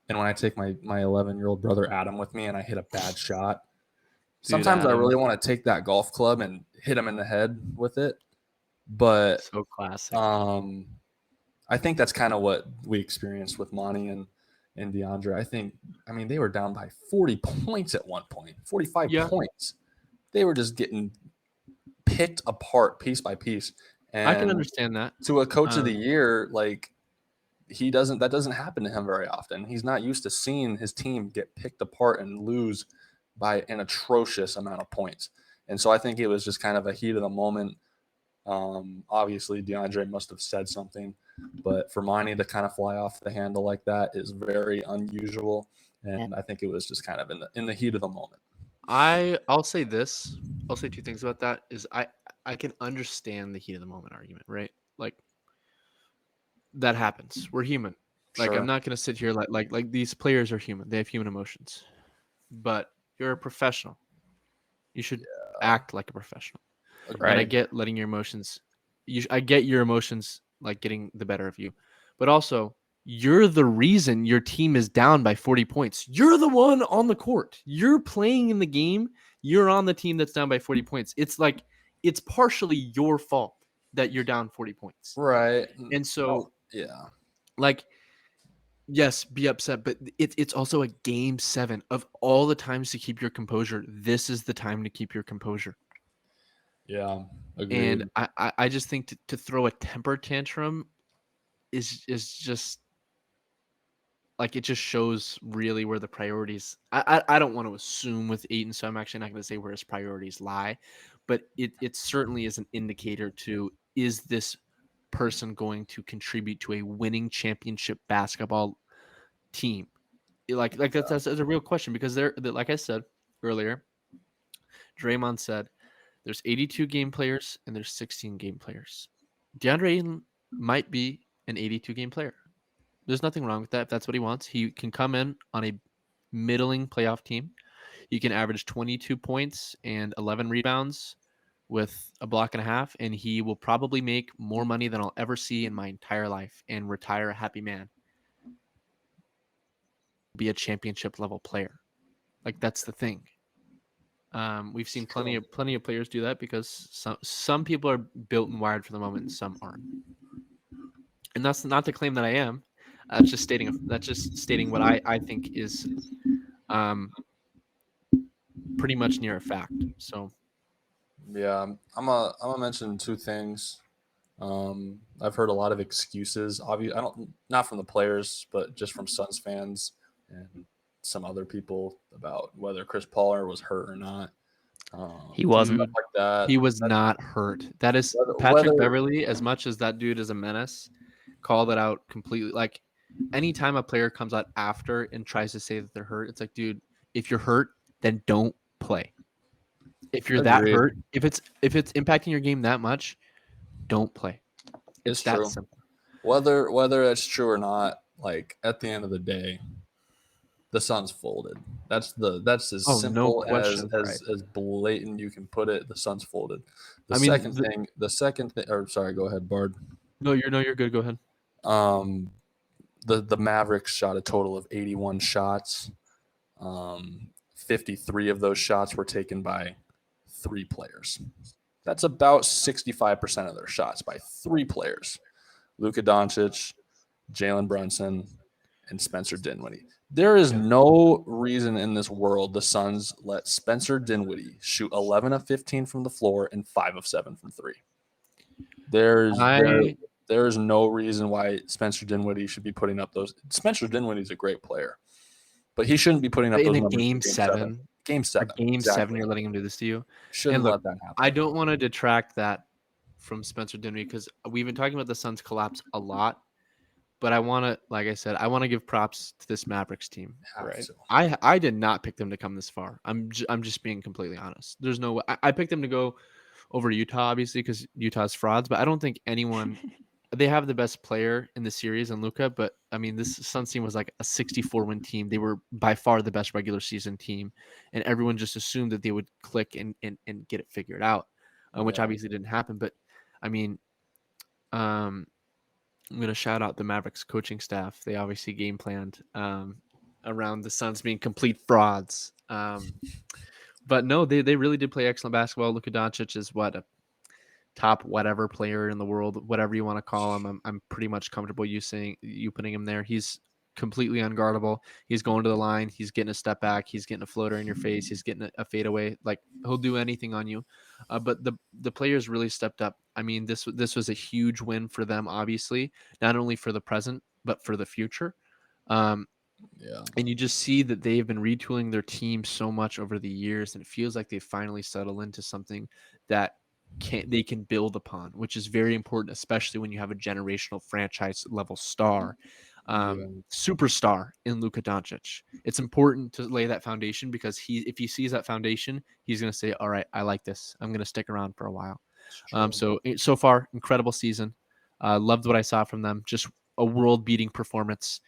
and when I take my 11-year-old brother Adam with me and I hit a bad shot, sometimes I really want to take that golf club and hit him in the head with it. But so classic. I think that's kind of what we experienced with Monty and DeAndre. I mean, they were down by 40 points at one point, 45 points. They were just getting picked apart piece by piece. And I can understand that. To a coach of the year, like that doesn't happen to him very often. He's not used to seeing his team get picked apart and lose by an atrocious amount of points. And so I think it was just kind of a heat of the moment. Obviously, DeAndre must have said something, but for Monty to kind of fly off the handle like that is very unusual. And I think it was just kind of in the heat of the moment. I'll say this. I'll say two things about that. Is I can understand the heat of the moment argument, right? Like that happens. We're human. Like I'm not gonna sit here like these players are human. They have human emotions. But you're a professional. You should act like a professional. Right. And I get letting your emotions. I get your emotions like getting the better of you, but also you're the reason your team is down by 40 points. You're the one on the court. You're playing in the game. You're on the team that's down by 40 points. It's like it's partially your fault that you're down 40 points. Right. And so like yes, be upset, but it's also a game 7 of all the times to keep your composure. This is the time to keep your composure. Yeah, agreed. And I just think to throw a temper tantrum is just like it just shows really where the priorities. I don't want to assume with Aiton, so I'm actually not going to say where his priorities lie, but it certainly is an indicator to, is this person going to contribute to a winning championship basketball team? Like that's a real question, because like I said earlier, Draymond said there's 82 game players and there's 16 game players. DeAndre Ayton might be an 82 game player. There's nothing wrong with that. If that's what he wants, he can come in on a middling playoff team. He can average 22 points and 11 rebounds with a block and a half, and he will probably make more money than I'll ever see in my entire life and retire a happy man. Be a championship level player. Like, that's the thing. We've seen plenty of players do that, because some people are built and wired for the moment and some aren't. And that's not to claim that I am. That's just stating what I think is pretty much near a fact. So Yeah, I'm gonna mention two things. I've heard a lot of excuses. Obviously, not from the players, but just from Suns fans and some other people about whether Chris Paul was hurt or not. He wasn't. Stuff like that. he was not hurt. That is Patrick Beverley, as much as that dude is a menace, called it out completely. Like, anytime a player comes out after and tries to say that they're hurt, it's like, dude, if you're hurt, then don't play. If you're that hurt, if it's impacting your game that much, don't play. It's that simple. Whether that's true or not, like, at the end of the day, the Suns folded. That's as simple as blatant you can put it. The Suns folded. The second thing, or sorry, go ahead, Bard. No, you're good. Go ahead. The Mavericks shot a total of 81 shots. 53 of those shots were taken by 3 players. That's about 65% of their shots by 3 players. Luka Doncic, Jalen Brunson, and Spencer Dinwiddie. There is no reason in this world the Suns let Spencer Dinwiddie shoot 11 of 15 from the floor and 5 of 7 from 3. There is no reason why Spencer Dinwiddie should be putting up those. Spencer Dinwiddie is a great player, but he shouldn't be putting up those numbers Game 7. Game 7, you're letting him do this to you. Shouldn't let that happen. I don't want to detract that from Spencer Dinwiddie, because we've been talking about the Suns collapse a lot. But I want to, like I said, I want to give props to this Mavericks team. Right. I did not pick them to come this far. I'm just being completely honest. There's no way. I picked them to go over Utah, obviously, because Utah's frauds. But I don't think anyone. They have the best player in the series in Luka. But I mean, this Suns team was like a 64-win team. They were by far the best regular season team, and everyone just assumed that they would click and get it figured out, which obviously didn't happen. But I mean, I'm going to shout out the Mavericks coaching staff. They obviously game planned around the Suns being complete frauds. But no, they really did play excellent basketball. Luka Doncic is a top whatever player in the world, whatever you want to call him. I'm pretty much comfortable you putting him there. He's completely unguardable. He's going to the line. He's getting a step back. He's getting a floater in your face. He's getting a fadeaway. Like, he'll do anything on you. But the players really stepped up. I mean, this was a huge win for them, obviously, not only for the present, but for the future. And you just see that they've been retooling their team so much over the years, and it feels like they finally settle into something that they can build upon, which is very important, especially when you have a generational franchise level star, superstar in Luka Doncic. It's important to lay that foundation, because if he sees that foundation, he's going to say, all right, I like this. I'm going to stick around for a while. So far, incredible season. Loved what I saw from them. Just a world-beating performance.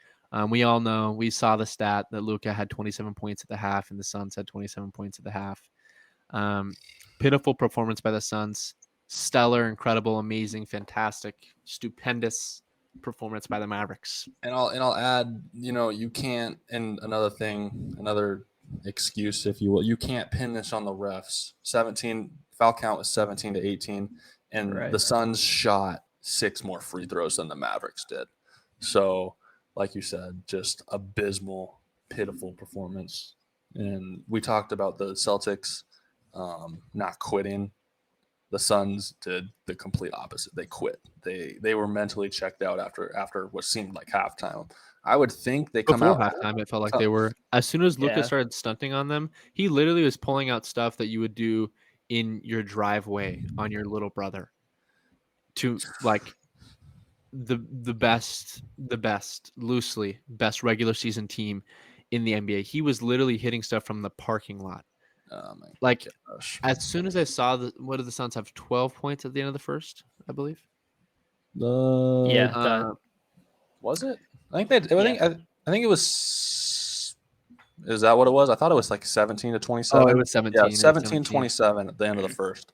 We saw the stat that Luka had 27 points at the half and the Suns had 27 points at the half. Pitiful performance by the Suns. Stellar, incredible, amazing, fantastic, stupendous performance by the Mavericks. And I'll add, you can't. And another excuse, if you will, you can't pin this on the refs. 17 foul count was 17 to 18, and the Suns shot 6 more free throws than the Mavericks did. So, like you said, just abysmal, pitiful performance. And we talked about the Celtics not quitting. The Suns did the complete opposite. They quit. They were mentally checked out after what seemed like halftime. I would think they come Before out halftime, it felt like they were. As soon as Luka Yeah. started stunting on them, he literally was pulling out stuff that you would do in your driveway on your little brother to like the best loosely best regular season team in the NBA. He was literally hitting stuff from the parking lot. Oh my Like gosh. as soon as I saw what did the Suns have 12 points at the end of the first, I believe. Yeah, Was it? I think they. I think it was. Is that what it was? I thought it was like 17 to 27. Oh, it was 17. Yeah, It was 17-27 at the end of the first.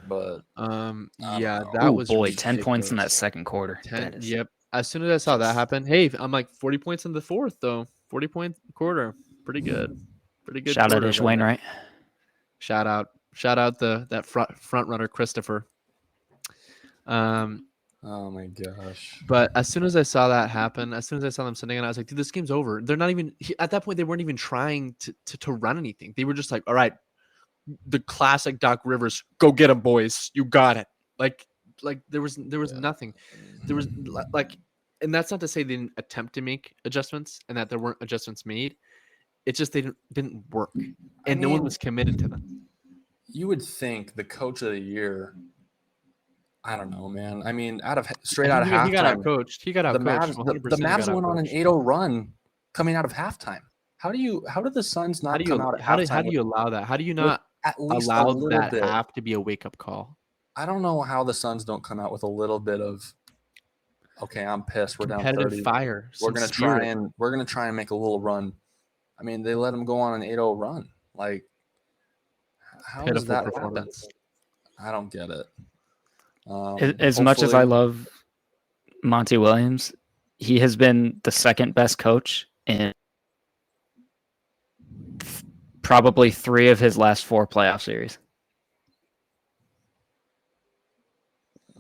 But yeah, know. that oh was boy, 10 points in that ridiculous. second quarter. 10. That is Yep. As soon as I saw that just- happen, hey, I'm like 40 points in the fourth though. 40-point quarter, pretty good. Pretty good. shout out quarter Ish there. Wainwright. Shout out that front runner Christopher. oh my gosh. But as soon as I saw that happen, as soon as I saw them sending it, I was like, dude, this game's over. They're not even at that point. They weren't even trying to run anything. They were just like, all right, the classic Doc Rivers, go get them, boys. You got it. Like there was nothing. There was like, and that's not to say they didn't attempt to make adjustments and that there weren't adjustments made. It's just they didn't work, and no one was committed to them. You would think the coach of the year. I don't know, man. I mean, straight I out of think he got halftime, out coached. He got out the coached. Mavs, the Mavs went on an 8-0 run coming out of halftime. How did the Suns not come out at how halftime? do you allow that? How do you with not at least a allow little that bit? half to be a wake up call? I don't know how the Suns don't come out with a little bit of, okay, I'm pissed. We're down Competitive 30. fire. We're Some gonna spirit. try and make a little run. I mean, they let them go on an 8-0 run. Like, how does Pitiful that happen? performance. I don't get it. As much as I hopefully- love Monty Williams, he has been the second best coach in probably 3 of his last 4 playoff series.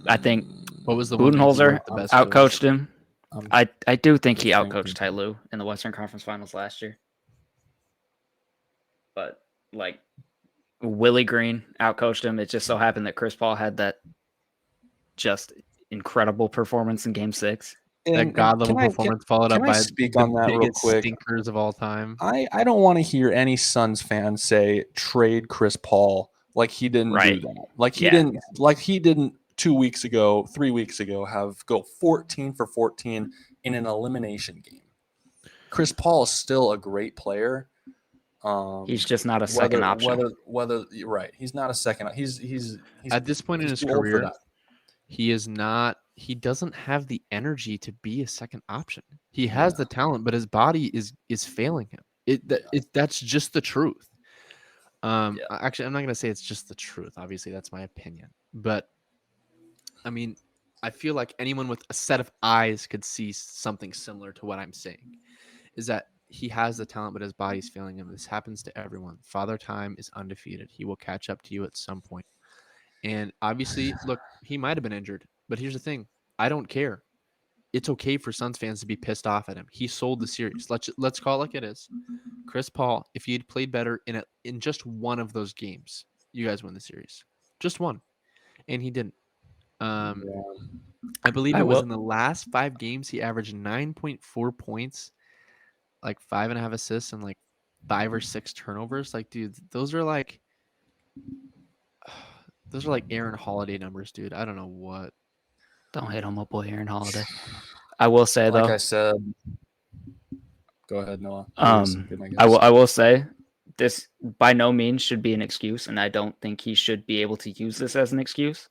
I think What was the one that you Budenholzer were the best outcoached him. I'm- I do think he just outcoached thinking. Ty Lue in the Western Conference Finals last year. But like Willie Green outcoached him. It just so happened that Chris Paul had that just incredible performance in Game 6. That god level performance followed up can I by speak the on that real biggest quick? stinkers of all time. I don't want to hear any Suns fan say trade Chris Paul like he didn't Right. do that. Like he Yeah. didn't 2 weeks ago, 3 weeks ago go 14 for 14 in an elimination game. Chris Paul is still a great player. He's just not a second option. Whether you're right, he's not a second. He's At this point in he's his too old for career, that. he doesn't have the energy to be a second option. He has the talent, but his body is failing him. That's just the truth. Actually, I'm not gonna say it's just the truth. Obviously, that's my opinion. But I mean, I feel like anyone with a set of eyes could see something similar to what I'm saying. Is that he has the talent, but his body's failing him. This happens to everyone. Father Time is undefeated. He will catch up to you at some point. And obviously, look, he might have been injured, but here's the thing: I don't care. It's okay for Suns fans to be pissed off at him. He sold the series. Let's call it like it is. Chris Paul, if he had played better in just one of those games, you guys win the series. Just one, and he didn't. I believe it was in the last 5 games he averaged 9.4 points, like 5.5 assists, and like 5 or 6 turnovers. Like, dude, those are like Aaron Holiday numbers, dude. I don't know what. Don't hate on my boy Aaron Holiday. I will say Like though, I said, go ahead, Noah. I will say this by no means should be an excuse, and I don't think he should be able to use this as an excuse.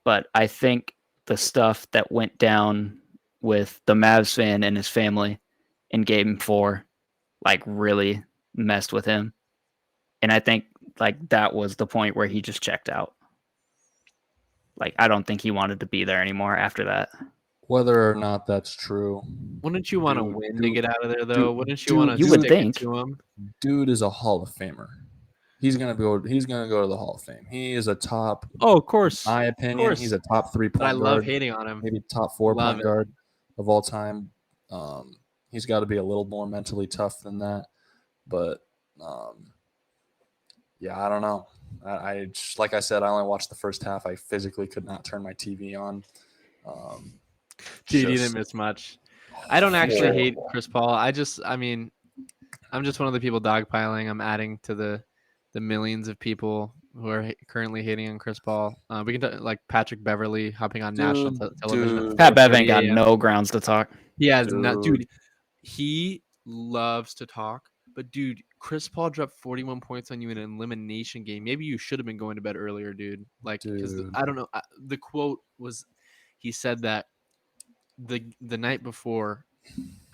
But I think the stuff that went down with the Mavs fan and his family in Game 4, like really messed with him, and I think like that was the point where he just checked out. Like I don't think he wanted to be there anymore after that. Whether or not that's true, Wouldn't you want to Dude, win to dude, get out of there, though? dude, Wouldn't you want to you would stick it think. to him? dude is a Hall of Famer. He's gonna go to the Hall of Fame. He is a top. Oh, of course. In my opinion, he's a top 3 But point I guard. love hating on him. Maybe top 4 Love point it. guard of all time. He's got to be a little more mentally tough than that. But yeah, I don't know. I just, like I said, I only watched the first half. I physically could not turn my TV on. JD didn't Just miss much. I don't actually hate horrible. Chris Paul. I mean, I'm just one of the people dogpiling. I'm adding to the millions of people who are currently hating on Chris Paul. We can like Patrick Beverly hopping on national television at Pat Dude, Bev ain't 4:30 got a.m. no grounds to talk. He has not, dude, dude. He loves to talk, but dude, Chris Paul dropped 41 points on you in an elimination game. Maybe you should have been going to bed earlier, dude. Like, because dude. I don't know. The quote was, he said that the night before,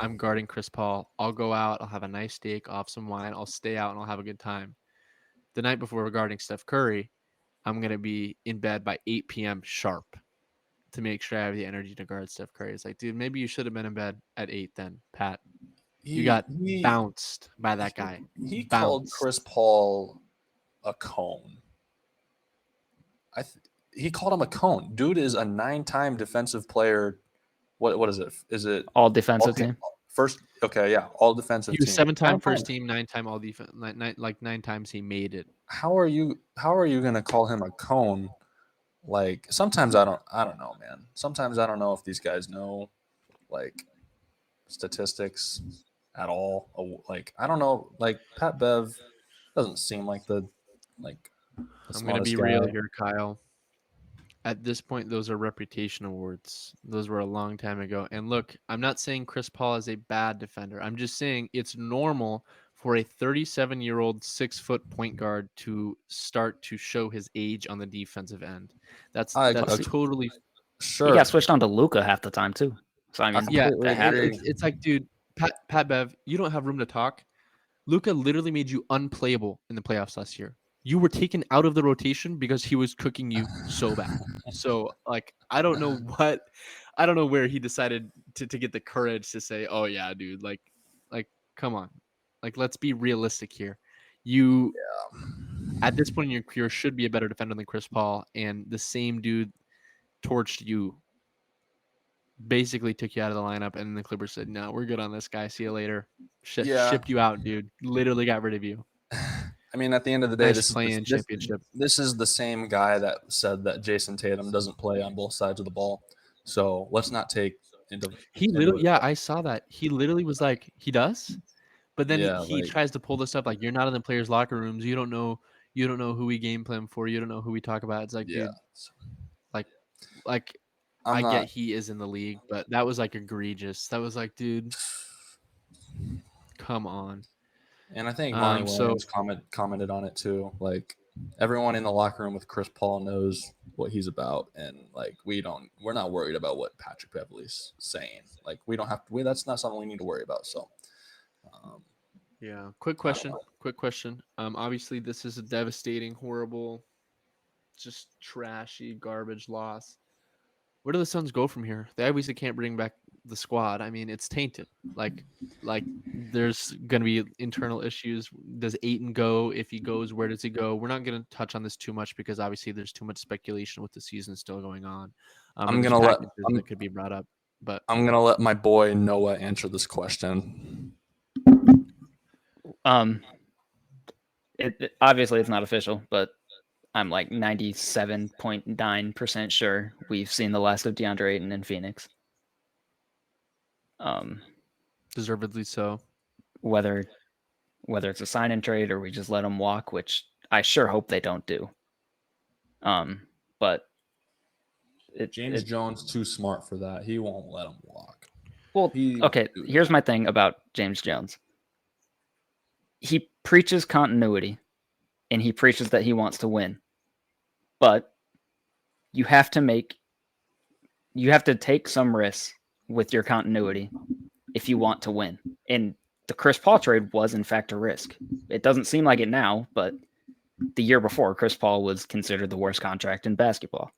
I'm guarding Chris Paul. I'll go out. I'll have a nice steak, I'll have some wine. I'll stay out and I'll have a good time. The night before, regarding Steph Curry, I'm gonna be in bed by 8 p.m. sharp to make sure I have the energy to guard Steph Curry. It's like, dude, maybe you should have been in bed at 8 then, Pat. You He got he bounced by that guy. he called Bounced. Chris Paul a cone. He called him a cone. Dude is a 9-time defensive player. What is it? Is it All all defensive team team. first? Okay, yeah, all defensive He was team. 7-time 9 first times. team, 9-time all defense. Like 9 times he made it. How are you gonna call him a cone? Like sometimes I don't know, man. Sometimes I don't know if these guys know like statistics at all. Like I don't know. Like Pat Bev doesn't seem like like the I'm gonna smartest be real guy. here, Kyle. At this point, those are reputation awards. Those were a long time ago. And look, I'm not saying Chris Paul is a bad defender. I'm just saying it's normal for a 37-year-old 6-foot point guard to start to show his age on the defensive end. That's I Plus, totally, he got sure. switched on to Luka half the time too. So I I mean, yeah. completely that agree. happens. It's like, dude, Pat Bev, you don't have room to talk. Luka literally made you unplayable in the playoffs last year. You were taken out of the rotation because he was cooking you so bad. So like I don't know where he decided to get the courage to say, "Oh yeah, dude, like come on. Like let's be realistic here. You at this point in your career should be a better defender than Chris Paul, and the same dude torched you, basically took you out of the lineup, and the Clippers said, "No, we're good on this guy. See you later." Yeah. Shipped you out, dude. Literally got rid of you. I mean, at the end of the day, Nice play-in championship. this is the same guy that said that Jason Tatum doesn't play on both sides of the ball. So let's not take He into literally, yeah, I saw that. He literally was like, he does, but then yeah, he like tries to pull this up like, you're not in the players' locker rooms. You don't know who we game plan for. You don't know who we talk about. It's like, yeah. dude, like, like I'm I get not. he is in the league, but that was like egregious. That was like, dude, come on. And I think Monty So Williams commented on it too. Like everyone in the locker room with Chris Paul knows what he's about, and like we're not worried about what Patrick Beverly's saying. Like we don't have to. That's not something we need to worry about. So um, yeah, quick I don't question. know. Quick question. Obviously this is a devastating, horrible, just trashy garbage loss. Where do the Suns go from here? They obviously can't bring back the squad. I mean, it's tainted. Like there's gonna be internal issues. Does Aiton go? If he goes, where does he go? We're not gonna touch on this too much because obviously there's too much speculation with the season still going on. I'm And there's gonna let packages I'm, that could be brought up. But I'm gonna let my boy Noah answer this question. Um, obviously it's not official, but I'm like 97.9% sure we've seen the last of DeAndre Ayton in Phoenix. deservedly so. Whether it's a sign and trade or we just let him walk, which I sure hope they don't do. But James Jones too smart for that. He won't let him walk. Well, okay, here's my thing about James Jones. He preaches continuity and he preaches that he wants to win. But you have to take some risks with your continuity if you want to win. And the Chris Paul trade was in fact a risk. It doesn't seem like it now, but the year before, Chris Paul was considered the worst contract in basketball,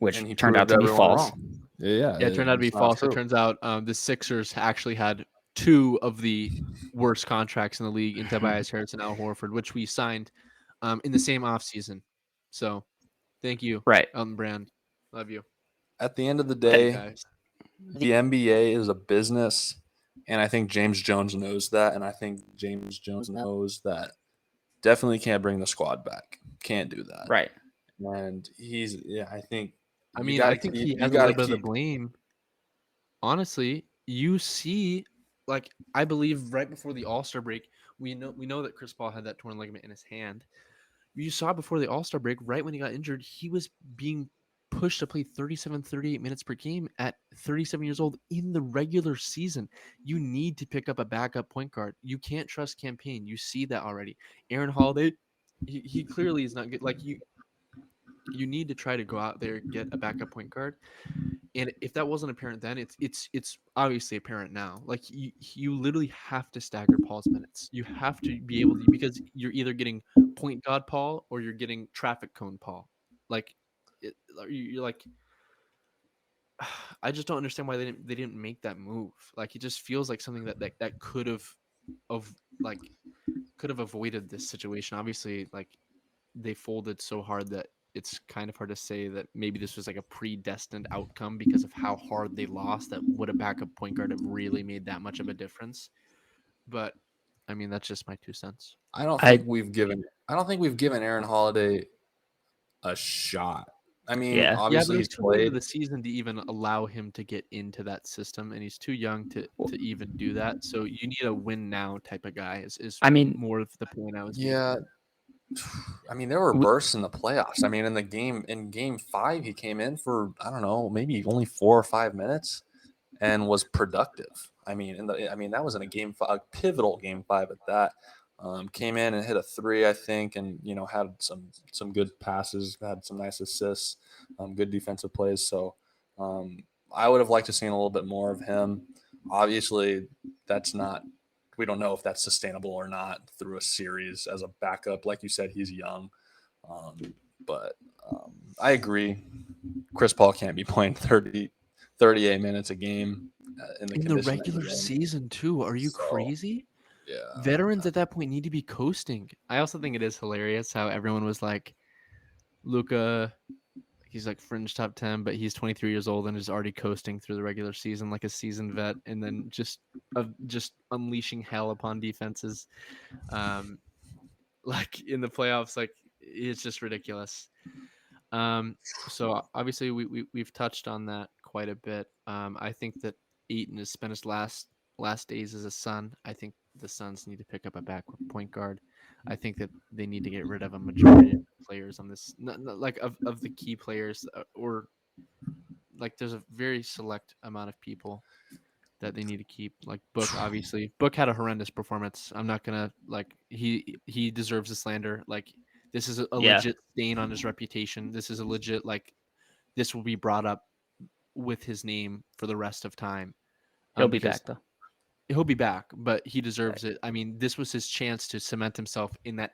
which and he turned out proved to be everyone false. wrong. Yeah, Yeah, it turned out to be it's not false. It true. turns out the Sixers actually had two of the worst contracts in the league in Tobias Harris and Al Horford, which we signed in the same offseason. So thank you, Right. Elton Brand. Love you. At the end of the Love you day, guys. the NBA is a business, and I think James Jones knows that, and I think James Jones knows that Definitely can't bring the squad back. Can't do that. Right. And I think I you mean, got I to think keep. he You has a got to little bit of the keep. blame. Honestly, you see, like I believe right before the All-Star break, we know that Chris Paul had that torn ligament in his hand. You saw before the All-Star break, right when he got injured, he was being pushed to play 37, 38 minutes per game at 37 years old in the regular season. You need to pick up a backup point guard. You can't trust Campaign. You see that already. Aaron Holiday, he clearly is not good. Like you need to try to go out there, get a backup point guard. And if that wasn't apparent then, it's obviously apparent now. Like you literally have to stagger Paul's minutes. You have to be able to, because you're either getting point guard Paul or you're getting traffic cone Paul. Like you're like, I just don't understand why they didn't make that move. Like it just feels like something that could have of like could have avoided this situation. Obviously, like they folded so hard that it's kind of hard to say that maybe this was like a predestined outcome because of how hard they lost. That would a backup point guard have really made that much of a difference? But I mean, that's just my 2 cents. I don't I think we've given. I don't think we've given Aaron Holiday a shot. I mean, Yeah. Yeah, but obviously it he's was too late in played. the season to even allow him to get into that system, and he's too young to even do that. So you need a win now type of guy. Is I mean, more of the point I was making. Yeah, I mean, there were we, bursts in the playoffs. I mean, in game 5, he came in for, I don't know, maybe only 4 or 5 minutes and was productive. That was in a pivotal game 5 at that. Came in and hit a three, I think, and had some good passes, had some nice assists, good defensive plays. So um, I would have liked to seen a little bit more of him. Obviously, that's not. We don't know if that's sustainable or not through a series as a backup. Like you said, he's young, but I agree. Chris Paul can't be playing 38 minutes a game in the In the condition that regular he's in. season too, are you So crazy? yeah, Veterans at that point need to be coasting. I also think it is hilarious how everyone was like, Luka, he's like fringe top 10, but he's 23 years old and is already coasting through the regular season like a seasoned vet, and then just unleashing hell upon defenses. Um, like in the playoffs, like it's just ridiculous. So obviously we've touched on that quite a bit. I think that Eaton has spent his last days as a Sun. I think the Suns need to pick up a backup point guard. I think that they need to get rid of a majority of players on this, not like of the key players, or like there's a very select amount of people that they need to keep. Like Book, obviously. Book had a horrendous performance. I'm not gonna like he deserves the slander. Like this is a yeah, legit stain on his reputation. This is a legit like this will be brought up with his name for the rest of time. he'll be Because back though. he'll be back, but he Right. deserves it. I mean, this was his chance to cement himself in that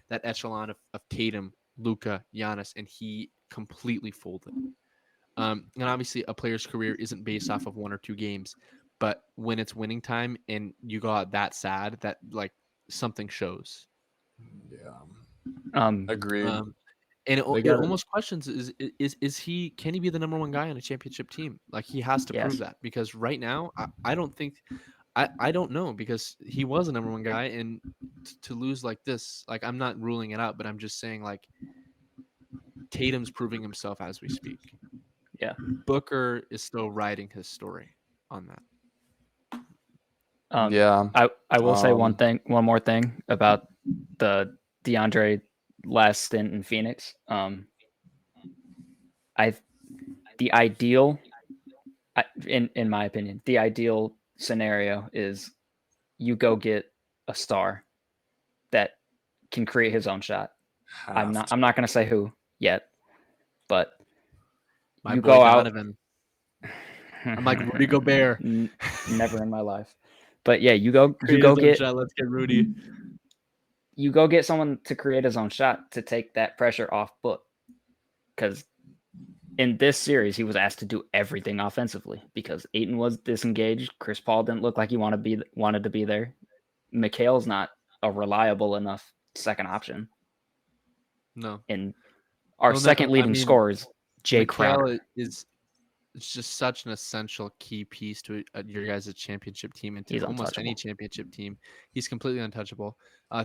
echelon of Tatum, Luka, Giannis, and he completely folded. And obviously, a player's career isn't based off of 1 or 2 games, but when it's winning time and you go out that sad, that like something shows. yeah, Um, agreed. Um, and They it got it. almost questions is he, can he be the number one guy on a championship team? Like he has to prove yes. that, because right now I don't think I don't know, because he was a number one guy, and to lose like this, like I'm not ruling it out, but I'm just saying like Tatum's proving himself as we speak. Yeah. Booker is still writing his story on that. Yeah. I will say Um, one more thing about the DeAndre last stint in Phoenix. I the ideal, in my opinion, the ideal scenario is you go get a star that can create his own shot. have I'm not going to say who yet, but My you boy go out. Donovan. I'm like Rudy Gobert. Never in my life. But yeah, Create his own shot. Let's get Rudy. you go get someone to create his own shot to take that pressure off Book, because in this series he was asked to do everything offensively because Ayton was disengaged. Chris Paul didn't look like he wanted to be there. Mikhail's not a reliable enough second option, No. and our Well, no, second I leading mean, scorer is Jay Crowder. Mikhail is it's just such an essential key piece to your guys' championship team and to He's almost any untouchable. championship team. He's completely untouchable.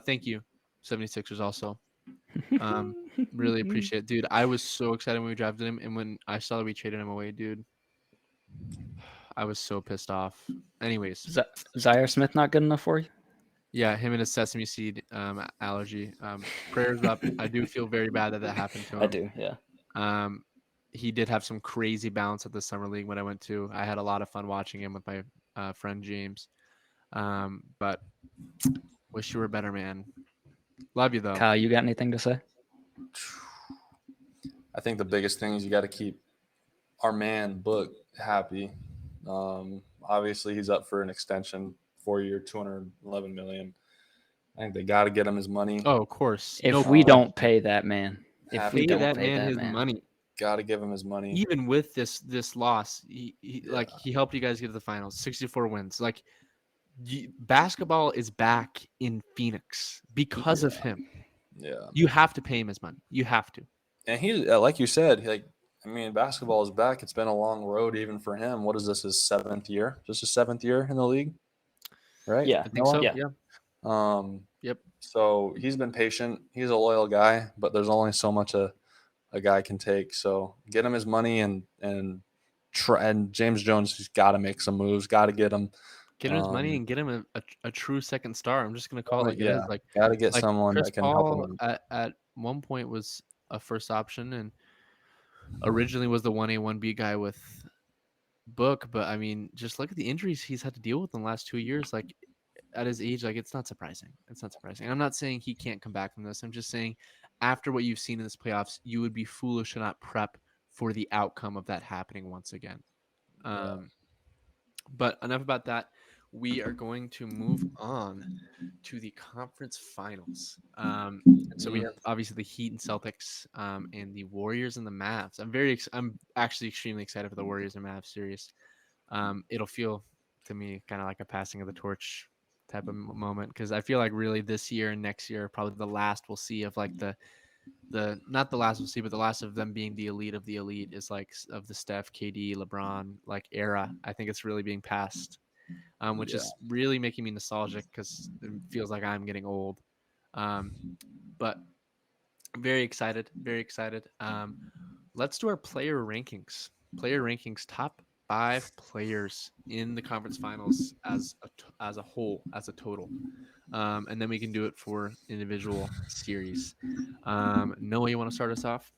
Thank you. 76ers also. Really appreciate it, dude. I was so excited when we drafted him, and when I saw that we traded him away, dude, I was so pissed off. Anyways, Zaire Smith not good enough for you? yeah, him and his sesame seed allergy. Prayers up. I do feel very bad that happened to him. I do, yeah. He did have some crazy bounce at the summer league when I went to. I had a lot of fun watching him with my friend James. But wish you were better, man. Love you though. Kyle, you got anything to say? I think the biggest thing is you got to keep our man Book happy. Obviously, he's up for an extension, 4-year, $211 million. I think they got to get him his money. Oh, of course. If we don't pay that man, pay that man his money. Got to give him his money. Even with this loss, he helped you guys get to the finals, 64 wins. Like, basketball is back in Phoenix because of him. Yeah, you have to pay him his money. You have to. And he, like you said, basketball is back. It's been a long road even for him. What is this, his 7th year? Just his 7th year in the league, right? Yeah, I think so. Yeah. Yep. So he's been patient. He's a loyal guy, but there's only so much a guy can take. So get him his money and James Jones has got to make some moves. Got to get him. Get him his money and get him a true second star. I'm just gonna call it. Yeah, like got to get someone Chris that can Paul help him. At one point was a first option and originally was the 1A 1B guy with Book, but I mean, just look at the injuries he's had to deal with in the last 2 years. Like at his age, like it's not surprising. It's not surprising. I'm not saying he can't come back from this. I'm just saying after what you've seen in this playoffs, you would be foolish to not prep for the outcome of that happening once again. But enough about that. We are going to move on to the conference finals. So we have obviously the Heat and Celtics, and the Warriors and the Mavs. I'm actually extremely excited for the Warriors and Mavs series. It'll feel to me kind of like a passing of the torch type of moment because I feel like really this year and next year are probably the last we'll see of like the not the last we'll see, but the last of them being the elite of the elite is like of the Steph, KD, LeBron like era. I think it's really being passed. Which is really making me nostalgic because it feels like I'm getting old. But very excited, very excited. Let's do our player rankings. Player rankings, top 5 players in the conference finals as a whole, as a total. And then we can do it for individual series. Noah, you want to start us off?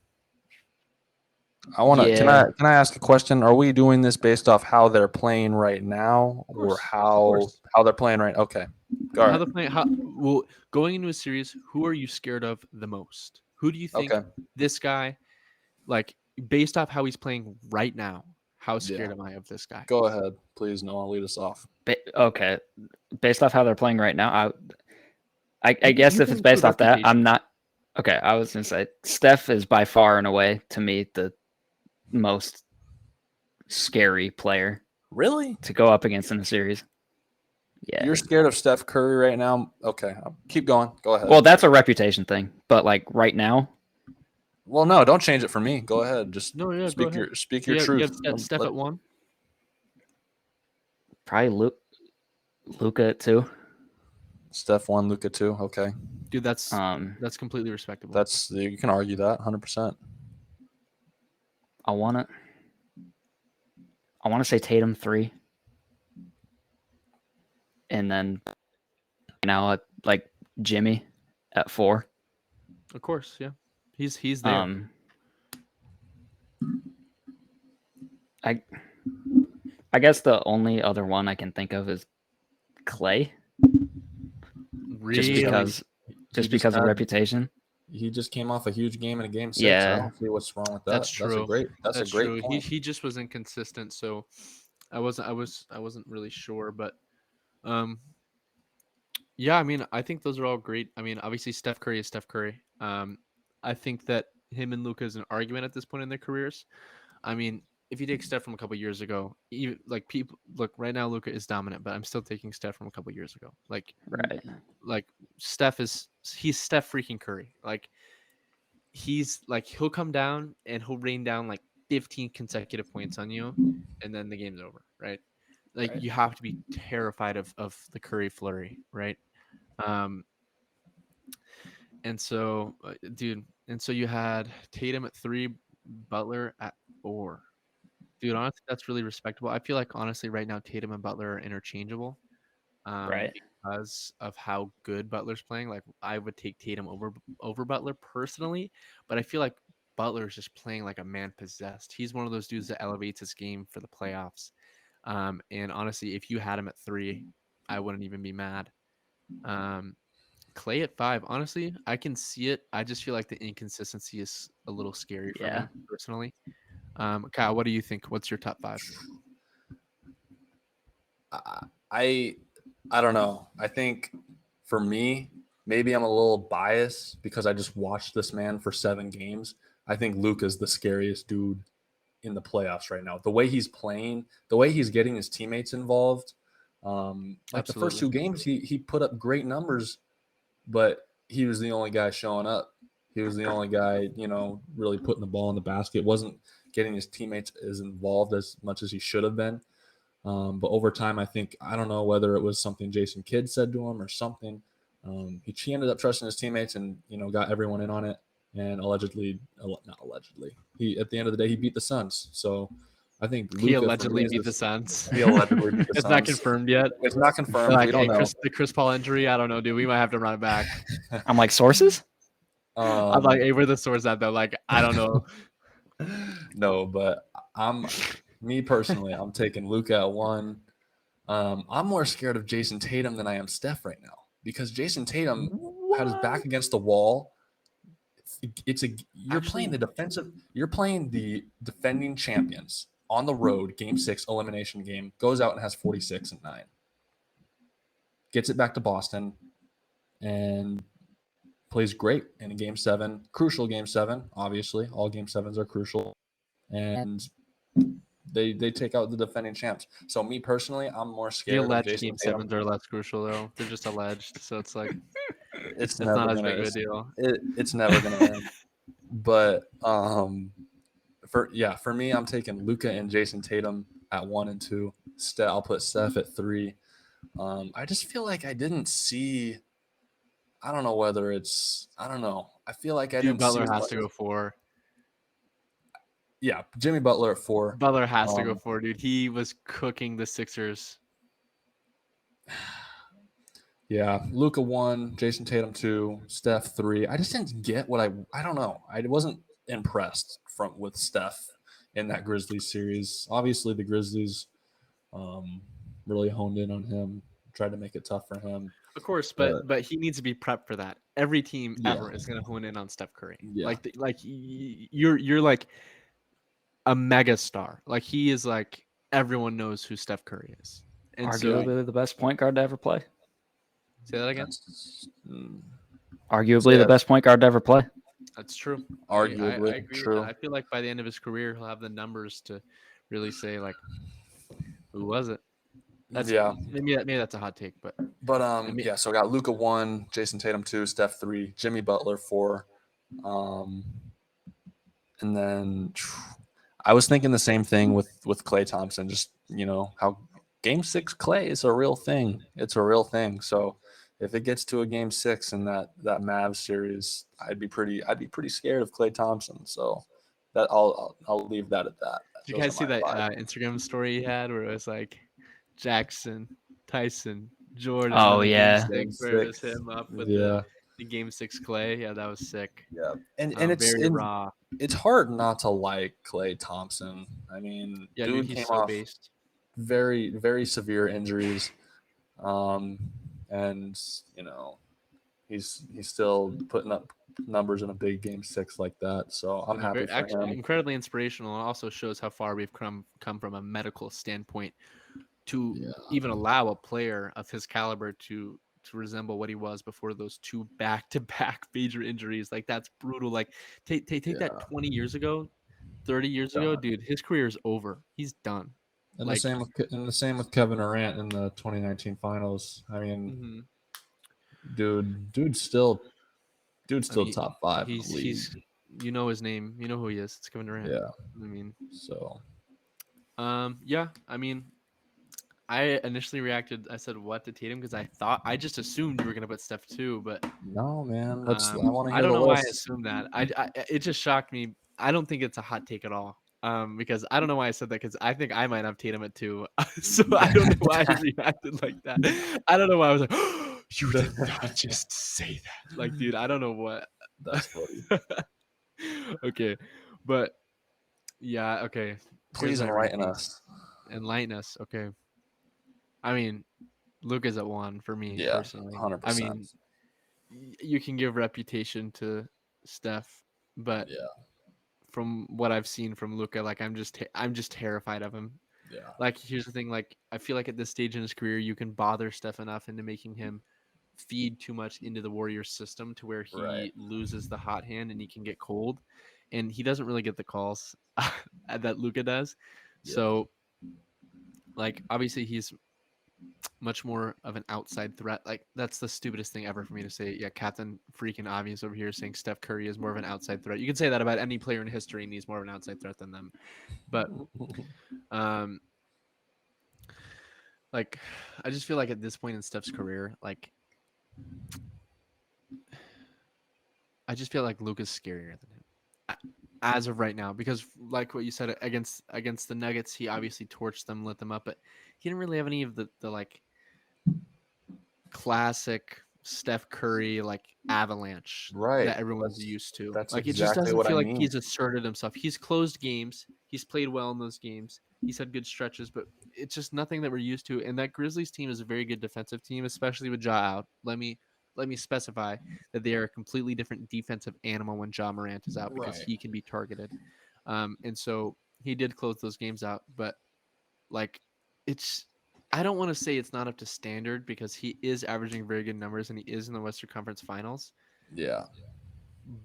I want to. Can I ask a question? Are we doing this based off how they're playing right now, or how they're playing right? Okay, they're playing. Well, going into a series, who are you scared of the most? Who do you think this guy, like based off how he's playing right now? How scared am I of this guy? Go ahead, please. Noah, lead us off. Okay, based off how they're playing right now, I guess if it's based off that, I'm not. Okay, I was gonna say Steph is by far and away to me the most scary player really to go up against in the series. Yeah, you're scared of Steph Curry right now. Okay, keep going. Go ahead. Well, that's a reputation thing, but like right now. Well, no, don't change it for me. Go ahead. Just speak your truth. You have Steph at 1. Probably Luka at 2. Steph 1, Luka 2. Okay, dude, that's completely respectable. You can argue that 100%. I want to say Tatum 3, and then now like Jimmy at 4. Of course, yeah, he's there. I guess the only other one I can think of is Clay. Really? Just because of reputation. He just came off a huge game in a game 6. Yeah. I don't see what's wrong with that. That's true. That's a great point. He just was inconsistent, so I wasn't really sure, but yeah, I mean, I think those are all great. I mean, obviously Steph Curry is Steph Curry. I think that him and Luka is an argument at this point in their careers. I mean, if you take Steph from a couple years ago, even like people look right now, Luka is dominant, but I'm still taking Steph from a couple years ago. Like Steph he's Steph freaking Curry. Like he's like he'll come down and he'll rain down like 15 consecutive points on you, and then the game's over, right? Like you have to be terrified of the Curry flurry, right? And so, dude, and so you had Tatum at 3, Butler at 4. Dude, honestly, that's really respectable. I feel like honestly, right now, Tatum and Butler are interchangeable. Right. Because of how good Butler's playing. Like I would take Tatum over Butler personally, but I feel like Butler's just playing like a man possessed. He's one of those dudes that elevates his game for the playoffs. And honestly, if you had him at 3, I wouldn't even be mad. Clay at 5, honestly, I can see it. I just feel like the inconsistency is a little scary for Yeah. me personally. Kyle, what do you think? What's your top 5? I I don't know. I think for me, maybe I'm a little biased because I just watched this man for 7 games. I think Luka's the scariest dude in the playoffs right now. The way he's playing, the way he's getting his teammates involved. Like the first Absolutely. 2 games, he put up great numbers, but he was the only guy showing up. He was the only guy, really putting the ball in the basket. Wasn't getting his teammates as involved as much as he should have been. But over time, I don't know whether it was something Jason Kidd said to him or something. He ended up trusting his teammates and got everyone in on it. And not allegedly, he at the end of the day he beat the Suns. So I think He Luka for me allegedly is beat the this. Suns. He allegedly beat the It's not Suns. confirmed yet. It's not They're confirmed. like, We don't hey, know. The Chris Paul injury. I don't know, dude. We might have to run it back. I'm like, sources? I'm like, hey, where the source at though? Like, I don't know. No, but I'm me personally. I'm taking Luka at 1. I'm more scared of Jason Tatum than I am Steph right now because Jason Tatum had his back against the wall. You're playing the defending champions on the road, game 6 elimination game, goes out and has 46 and 9. Gets it back to Boston and plays great in a game 7, crucial game 7. Obviously, all game 7s are crucial, and they take out the defending champs. So me personally, I'm more The scared of alleged Jason game Tatum. 7s are less crucial though. They're just alleged, so it's like It's it's never not as gonna big of a deal. it's never gonna end. But for me, I'm taking Luka and Jason Tatum at 1 and 2. I'll put Steph at 3. I just feel like I didn't see. I don't know whether it's. I don't know. I feel like I Dude, didn't see Butler as has much to as. go 4. Yeah, Jimmy Butler at 4. Butler has to go Um, 4, dude. He was cooking the Sixers. Yeah, Luka 1, Jason Tatum 2, Steph 3. I just didn't get what I don't know. I wasn't impressed with Steph in that Grizzlies series. Obviously, the Grizzlies really honed in on him, tried to make it tough for him. Of course, But but he needs to be prepped for that. Every team yeah, ever is going to hone in on Steph Curry. yeah, You're like a mega star. Like he is like everyone knows who Steph Curry is. And so Arguably the best point guard to ever play. say that again. Arguably Yeah. the best point guard to ever play. That's true. Arguably, I agree with true. that. I feel like by the end of his career, he'll have the numbers to really say like, who was it? That's Yeah. maybe that's a hot take, but Yeah. So I got Luka 1, Jason Tatum 2, Steph 3, Jimmy Butler 4, and then I was thinking the same thing with Clay Thompson. Just how Game 6 Clay is a real thing. It's a real thing. So if it gets to a Game 6 in that Mavs series, I'd be pretty scared of Clay Thompson. So that I'll leave that at that. did you Those guys are see my that 5. Instagram story he had where it was like Jackson, Tyson, Jordan, Oh, and then yeah. Game 6, where it was him up with Yeah. the Game 6 Clay. Yeah, that was sick. Yeah, and Very raw. it's hard not to like Clay Thompson. I mean, Yeah, dude, dude he's came so off based. very very severe injuries, and he's still putting up numbers in a big game 6 like that. So I'm Yeah, happy for actually, him. incredibly inspirational, and also shows how far we've come from a medical standpoint to Yeah. even allow a player of his caliber to resemble what he was before those 2 back-to-back major injuries. Like that's brutal. Like take Yeah. that 20 years ago, 30 years ago, Done. dude. His career is over. He's done. And Like, the same with Kevin Durant in the 2019 finals. I mean, mhm. dude's still I mean, top 5 in the he's league. you know his name, you know who he is. It's Kevin Durant. Yeah. I mean, So yeah. I mean, I initially reacted. I said what to Tatum because I just assumed you were gonna put Steph too, but No, man. I want to I hear don't the know why I list. assumed that. It just shocked me. I don't think it's a hot take at all. Because I don't know why I said that because I think I might have Tatum at 2. So I don't know why I reacted like that. I don't know why I was like, oh, you did not just say that. Like, dude, I don't know what. That's funny. Okay, but yeah, okay. Here's Please my enlighten rankings. us. Enlighten us. Okay. I mean, Luka's at 1 for me Yeah, personally. I 100%. mean, you can give reputation to Steph, but Yeah, from what I've seen from Luka, like I'm just terrified of him. yeah, Like here's the thing, like I feel like at this stage in his career, you can bother Steph enough into making him feed too much into the Warriors system to where right. he loses the hot hand and he can get cold, and he doesn't really get the calls that Luka does. Yeah, So like obviously he's much more of an outside threat. Like that's the stupidest thing ever for me to say. Yeah, Captain freaking obvious over here saying Steph Curry is more of an outside threat. You can say that about any player in history and he's more of an outside threat than them. But um like I just feel like at this point in Steph's career, like I just feel like Luka's scarier than him as of right now because like what you said against the Nuggets, he obviously torched them, lit them up, but he didn't really have any of the like classic Steph Curry like avalanche right. that everyone's used to. That's Like it just exactly doesn't what I feel like mean. he's asserted himself. He's closed games. He's played well in those games. He's had good stretches, but it's just nothing that we're used to. And that Grizzlies team is a very good defensive team, especially with Ja out. Let me specify that they are a completely different defensive animal when Ja Morant is out because Right. he can be targeted. And so he did close those games out, but like it's I don't want to say it's not up to standard because he is averaging very good numbers and he is in the Western Conference Finals, Yeah,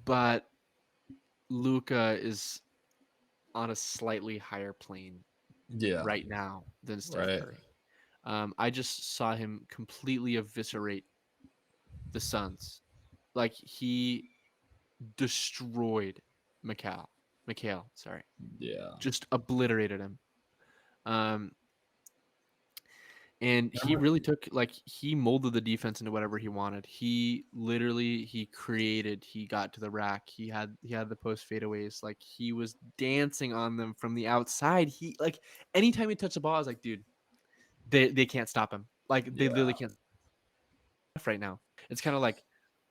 but Luka is on a slightly higher plane yeah, right now than Steph right. Curry. I just saw him completely eviscerate the Suns. Like he destroyed McCall. McHale, sorry. Yeah. Just obliterated him. Um, and he Remember? really took like he molded the defense into whatever he wanted. He created, he got to the rack, he had the post fadeaways, like he was dancing on them from the outside. He like anytime he touched the ball, I was like, dude, they can't stop him. Like they Yeah, literally can't right now. It's kind of like,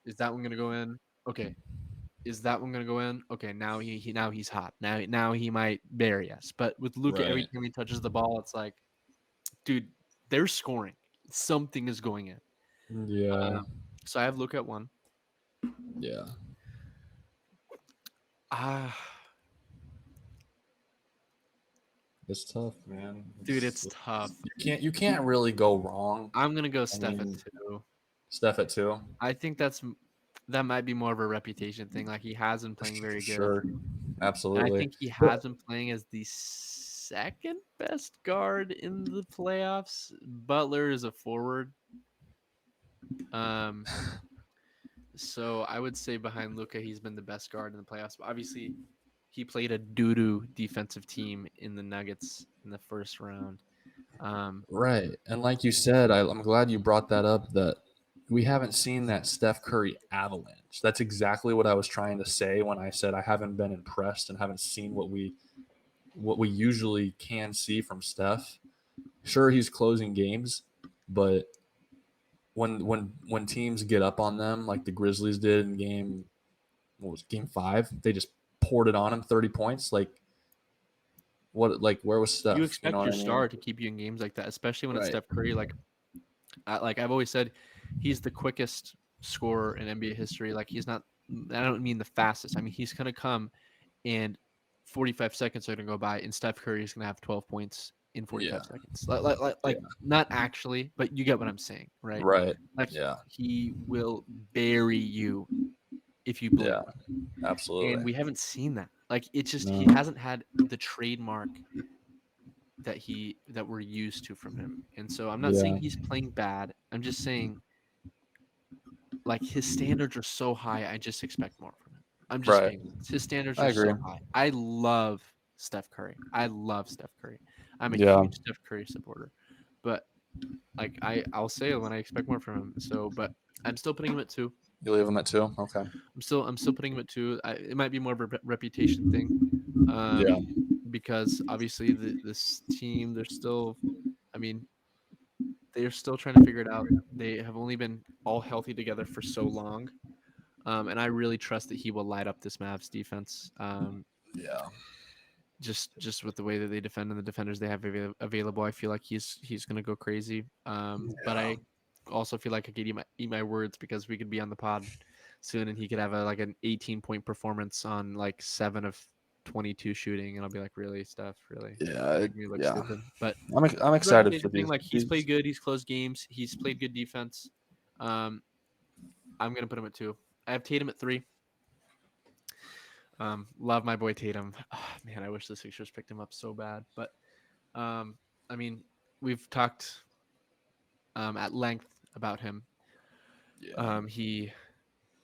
is that one gonna go in? Okay. Is that one gonna go in? Okay, now now he's hot. Now he might bury us. But with Luca, every right. time he touches the ball, it's like, dude, they're scoring. Something is going in. Yeah, Um, so I have Luca at 1. yeah. Ah, It's tough, man. dude, it's tough. You can't really go wrong. I'm gonna go I Steph at mean, 2. Steph at 2. I think that might be more of a reputation thing. Like he has been playing very good, Sure, and I absolutely. think he But has been playing as the second best guard in the playoffs. Butler is a forward. Um, so I would say behind Luca, he's been the best guard in the playoffs. But obviously, he played a doo-doo defensive team in the Nuggets in the first round. right, and like you said, I'm glad you brought that up. That we haven't seen that Steph Curry avalanche. That's exactly what I was trying to say when I said I haven't been impressed and haven't seen what we usually can see from Steph. Sure, he's closing games, but when teams get up on them like the Grizzlies did in game 5, they just poured it on him 30 points. Where was you Steph? You know expect what your I mean? star to keep you in games like that, especially when it's Right. Steph Curry. Like I've always said, he's the quickest scorer in NBA history. Like he's not. I don't mean the fastest. I mean he's gonna come and 45 seconds are gonna go by, and Steph Curry is gonna have 12 points in Yeah. 45 seconds. Like Yeah. not actually, but you get what I'm saying, right? Right. Like Yeah. he will bury you if you blink, Yeah. Absolutely. and we haven't seen that. Like it's just he No. hasn't had the trademark that we're used to from him. And so I'm not saying Yeah. he's playing bad. I'm just saying like his standards are so high. I just expect more from him. I'm just Right. being honest. His standards I are agree. so high. I love Steph Curry. I love Steph Curry. I'm a Yeah. huge Steph Curry supporter. but like I'll say when I expect more from him. So, but I'm still putting him at 2. You leave him at 2. Okay. I'm still putting him at 2. It might be more of a reputation thing, Yeah. because obviously this team they're still, I mean, they're still trying to figure it out. They have only been all healthy together for so long, and I really trust that he will light up this Mavs defense. Yeah. Just with the way that they defend and the defenders they have available, I feel like he's gonna go crazy. But Yeah. I also feel like I could eat my words because we could be on the pod soon and he could have like an 18-point performance on like 7 of 22 shooting, and I'll be like, really, Steph, really? Yeah. Making me look Yeah. stupid. But I'm his excited for reputation thing, these. like he's played good, he's closed games, he's played good defense. Um, I'm gonna put him at 2. I have Tatum at 3. Love my boy Tatum. Oh, man, I wish the Sixers picked him up so bad. But I mean, we've talked at length about him. Yeah. He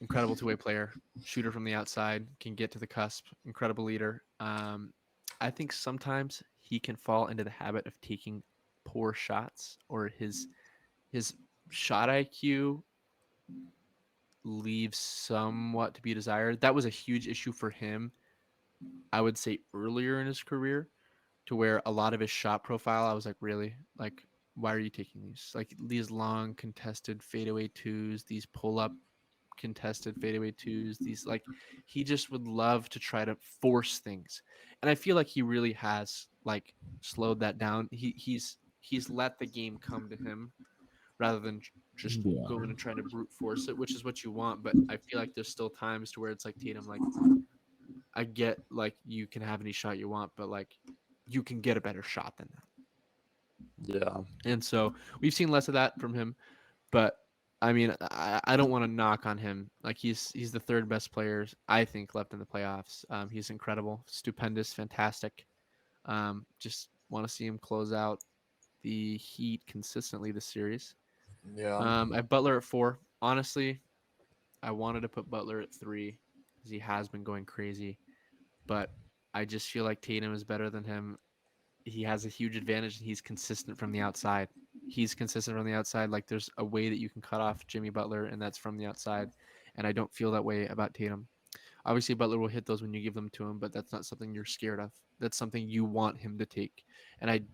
incredible two-way player, shooter from the outside, can get to the cusp, incredible leader. I think sometimes he can fall into the habit of taking poor shots, or his shot IQ leaves somewhat to be desired. That was a huge issue for him, I would say, earlier in his career, to where a lot of his shot profile, I was like, really? Like, why are you taking these? Like these long contested fadeaway twos, these pull up contested fadeaway twos, these like he just would love to try to force things. And I feel like he really has like slowed that down. He's let the game come to him rather than just Yeah. going and trying to brute force it, which is what you want. But I feel like there's still times to where it's like, Tatum, like I get like you can have any shot you want, but like you can get a better shot than that. Yeah. And so we've seen less of that from him. But I mean, I don't want to knock on him. Like he's the third best player I think left in the playoffs. He's incredible, stupendous, fantastic. Just want to see him close out the Heat consistently this series. Yeah. I have Butler at 4. Honestly, I wanted to put Butler at 3 because he has been going crazy, but I just feel like Tatum is better than him. He has a huge advantage, and he's consistent from the outside. He's consistent from the outside. Like there's a way that you can cut off Jimmy Butler, and that's from the outside. And I don't feel that way about Tatum. Obviously, Butler will hit those when you give them to him, but that's not something you're scared of. That's something you want him to take. And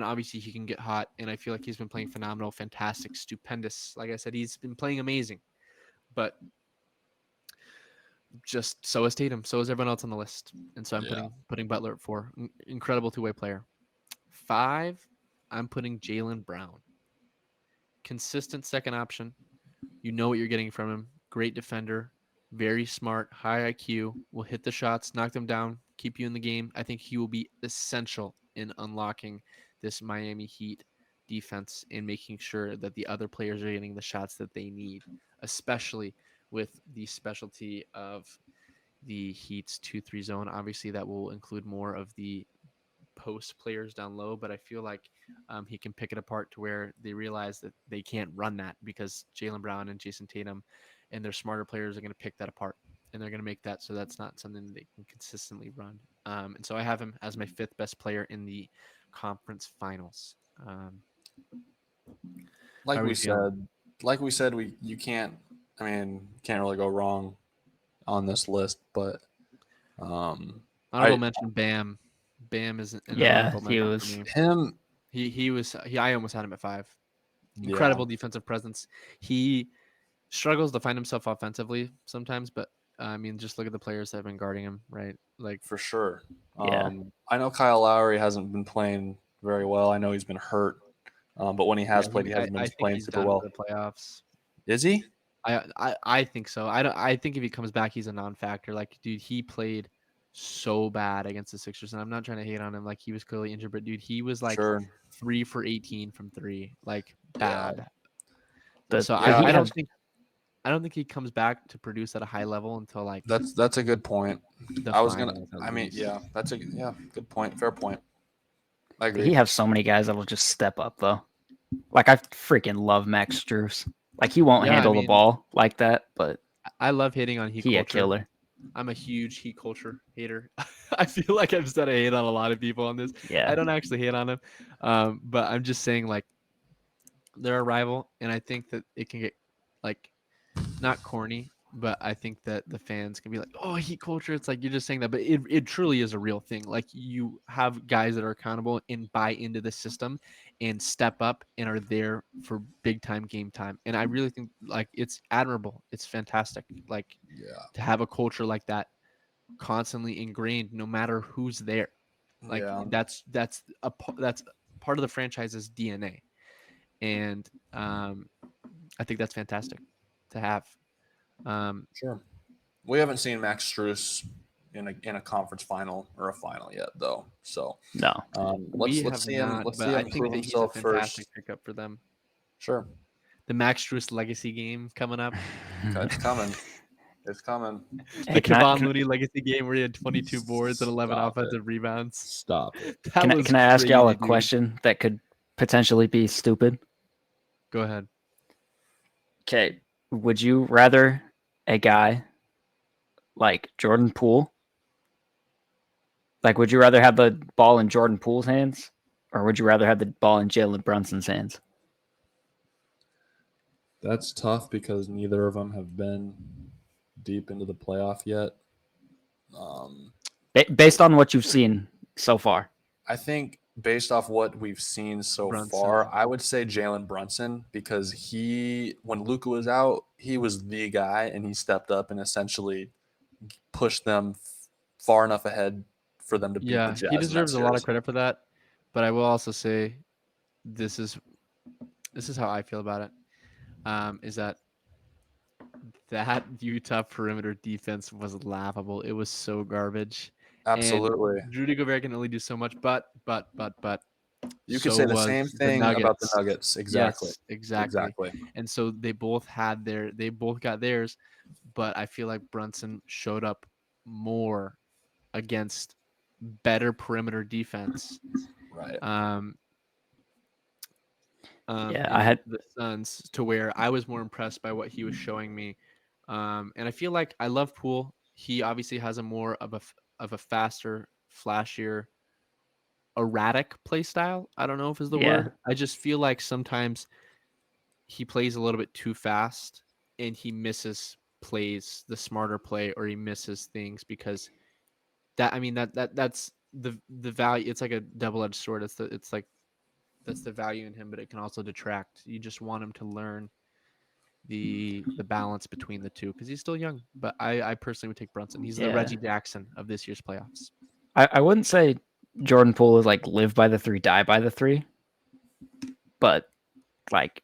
obviously he can get hot, and I feel like he's been playing phenomenal, fantastic, stupendous. Like I said, he's been playing amazing. But just so is Tatum, so is everyone else on the list. And so I'm Yeah. putting Butler at 4. Incredible two-way player. 5, I'm putting Jaylen Brown. Consistent second option. You know what you're getting from him. Great defender, very smart, high IQ, will hit the shots, knock them down, keep you in the game. I think he will be essential in unlocking this Miami Heat defense and making sure that the other players are getting the shots that they need, especially with the specialty of the Heat's 2-3 zone. Obviously, that will include more of the post players down low, but I feel like he can pick it apart to where they realize that they can't run that because Jaylen Brown and Jason Tatum and their smarter players are going to pick that apart, and they're going to make that so that's not something they can consistently run. And so I have him as my 5th best player in the conference finals. Like How are we you feeling? said, we you can't. I mean, can't really go wrong on this list. But Honorable I mention, Bam. Bam is an Yeah, honorable he mention for was. me. him. I almost had him at 5. Yeah, Incredible defensive presence. He struggles to find himself offensively sometimes, but I mean, just look at the players that have been guarding him, right? Like, for sure. Yeah. I know Kyle Lowry hasn't been playing very well. I know he's been hurt, but when he yeah, has played, he hasn't been I think playing he's super done for well. the playoffs. Is he? I think so. I think if he comes back, he's a non-factor. Like, dude, he played so bad against the Sixers, and I'm not trying to hate on him. Like, he was clearly injured, but dude, he was like Sure. 3 for 18 from 3, like Yeah. bad. And The so Yeah. he I has don't think he comes back to produce at a high level until like That's a good point. the I was gonna. finals at I mean, least. yeah, good point. Fair point. I he agree. have so many guys that will just step up though. Like I freaking love Max Struess. Like he won't Yeah, I handle the mean, ball like that, but I love hating on Heat he a culture. killer. I'm a huge Heat culture hater. I feel like I've said I hate on a lot of people on this. I Yeah. don't actually hate on him, but I'm just saying like they're a rival, and I think that it can get like not corny, but I think that the fans can be like, "Oh, heat culture." It's like you're just saying that, but it truly is a real thing. Like you have guys that are accountable and buy into the system and step up and are there for big time game time. And I really think like it's admirable. It's fantastic. Like Yeah. to have a culture like that constantly ingrained, no matter who's there. Like Yeah. that's part of the franchise's DNA, and I think that's fantastic to have. Um, Sure. We haven't seen Max Strus in a conference final or a final yet, though. So No. we let's have see him. not, Let's but see I him think prove that he's a himself fantastic first. pickup for them. Sure. The Max Strus legacy game coming up, It's coming. It's coming. Hey, the can I Kevon can, Looney legacy game where he had 22 boards and 11 Stop it. offensive rebounds. Stop it. That can I was can I ask y'all a crazy, dude. question that could potentially be stupid? Go ahead. Okay, would you rather a guy like Jordan Poole? Like, would you rather have the ball in Jordan Poole's hands, or would you rather have the ball in Jalen Brunson's hands? That's tough because neither of them have been deep into the playoff yet. Um, Based on what you've seen so far. I think based off what we've seen so far, Brunson. I would say Jalen Brunson because when Luka was out, he was the guy and he stepped up and essentially pushed them far enough ahead for them to beat the Yeah, he Jazz in that deserves a lot of series. credit for that. But I will also say this is this is how I feel about it. Is that Utah perimeter defense was laughable. It was so garbage. And Absolutely. Rudy Gobert can only do so much, but You could so say the was same the thing about the Nuggets. Nuggets. Exactly. Yes, exactly. Exactly. And so they both got theirs, but I feel like Brunson showed up more against better perimeter defense. Right. Yeah, I In had the Suns to where I was more impressed by what he was showing me. And I feel like I love Poole. He obviously has a more of a faster, flashier, erratic play style. I don't know if is the yeah. word. I just feel like sometimes he plays a little bit too fast and he misses plays, the smarter play, or he misses things because that's the value. It's like a double-edged sword. It's like that's the value in him, but it can also detract. You just want him to learn the balance between the two because he's still young. But I personally would take Brunson. He's the Yeah. Reggie Jackson of this year's playoffs. I wouldn't say Jordan Poole is like live by the three, die by the three, but like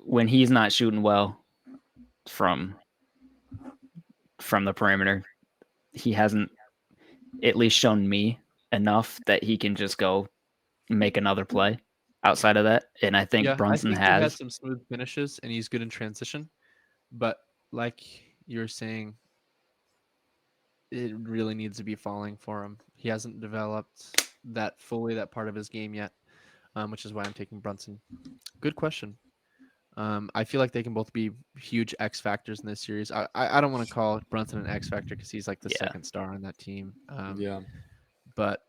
when he's not shooting well from the perimeter, he hasn't at least shown me enough that he can just go make another play outside of that. And I think Yeah, I Brunson think he has has. some smooth finishes and he's good in transition. But like you're saying, it really needs to be falling for him. He hasn't developed that part of his game yet, which is why I'm taking Brunson. Good question. I feel like they can both be huge X factors in this series. I don't want to call Brunson an X factor because he's like the Yeah. second star on that team. Yeah. But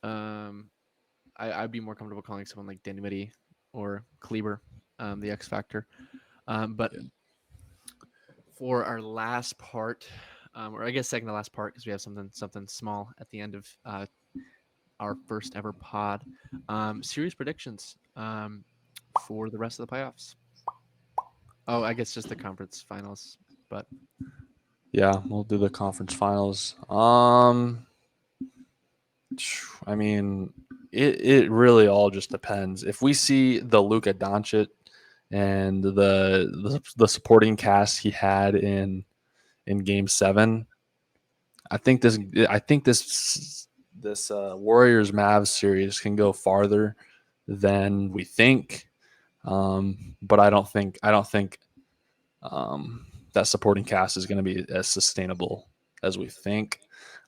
I'd be more comfortable calling someone like Dinwiddie or Kleber the X factor. But Yeah. for our last part, or I guess second to last part, because we have something small at the end of our first ever pod. Series predictions for the rest of the playoffs. Oh, I guess just the conference finals, but Yeah, we'll do the conference finals. I mean, it really all just depends. If we see the Luka Doncic and the supporting cast he had in Game 7, I think this Warriors Mavs series can go farther than we think. But I don't think that supporting cast is going to be as sustainable as we think.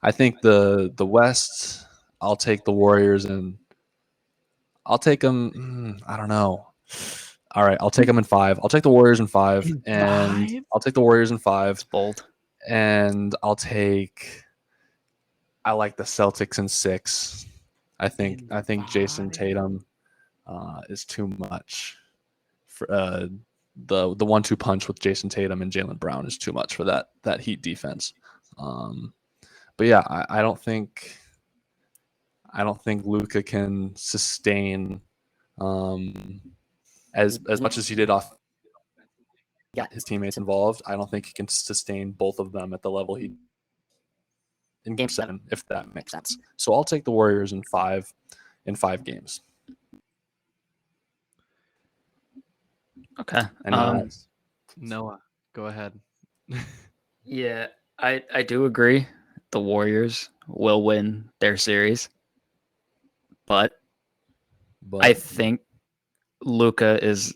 I think the West. I'll take the Warriors and I'll take them. I don't know. All right, I'll take them in 5. I'll take the Warriors in 5, in and 5. I'll take the Warriors in 5, It's bold. and I like the Celtics in 6. I think In I think Jason 5. Tatum is too much. the 1-2 punch with Jason Tatum and Jaylen Brown is too much for that Heat defense. But yeah, I don't think Luka can sustain as much as he did off. Get his teammates involved. I don't think he can sustain both of them at the level he in Game 7, if that makes sense. So I'll take the Warriors in 5 games. Okay. Anyone else? Noah, go ahead. Yeah, I do agree. The Warriors will win their series, but I think Luka is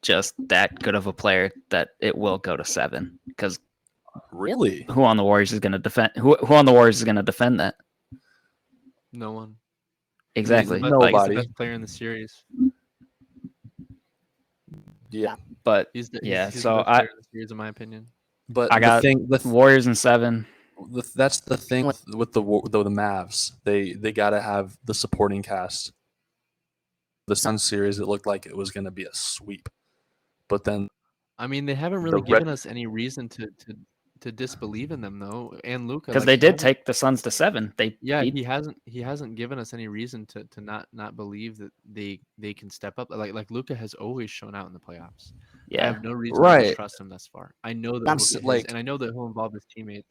just that good of a player that it will go to 7. Because really, who on the Warriors is going to defend? Who on the Warriors is going to defend that? No one. Exactly. Nobody. He's the best player in the series. Yeah, but he's the so best player in the series, in my opinion. But I got the Warriors in 7. That's the thing with the Mavs. They got to have the supporting cast. The Suns series, it looked like it was going to be a sweep, but then I mean, they haven't really given us any reason to disbelieve in them, though. And Luka, because they did take the Suns to 7. He hasn't given us any reason to not believe that they can step up. Like Luka has always shown out in the playoffs. Yeah, I have no reason to distrust him thus far. I know that and I know that he'll involve his teammates.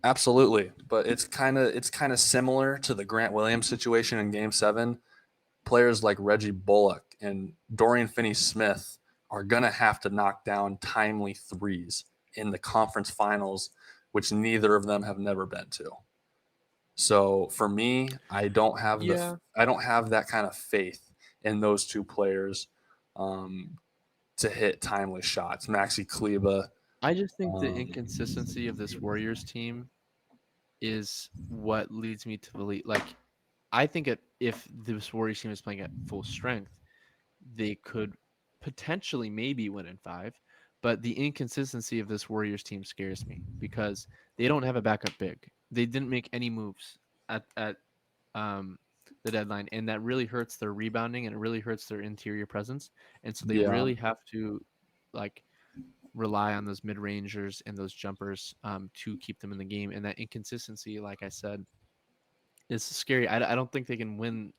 Absolutely, but it's kind of similar to the Grant Williams situation in Game 7. Players like Reggie Bullock and Dorian Finney-Smith are gonna have to knock down timely threes in the conference finals, which neither of them have never been to. So for me, I don't have that kind of faith in those two players to hit timely shots. Maxi Kleber. I just think the inconsistency of this Warriors team is what leads me to believe. Like, I think if this Warriors team is playing at full strength, they could potentially maybe win in 5. But the inconsistency of this Warriors team scares me because they don't have a backup big. They didn't make any moves at the deadline, and that really hurts their rebounding and it really hurts their interior presence. And so they really have to rely on those mid-rangers and those jumpers to keep them in the game. And that inconsistency, like I said, is scary. I don't think they can win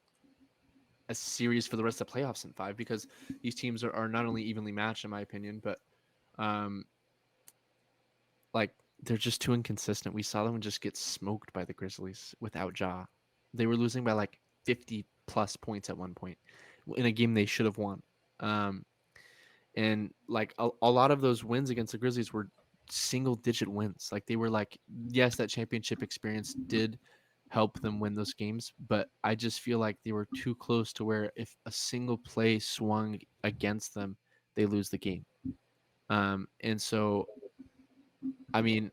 a series for the rest of the playoffs in 5 because these teams are not only evenly matched, in my opinion, but they're just too inconsistent. We saw them just get smoked by the Grizzlies without Ja. They were losing by 50 plus points at one point in a game they should have won. And a lot of those wins against the Grizzlies were single digit wins. They were yes, that championship experience did help them win those games, but I just feel like they were too close to where if a single play swung against them, they lose the game. And so, I mean,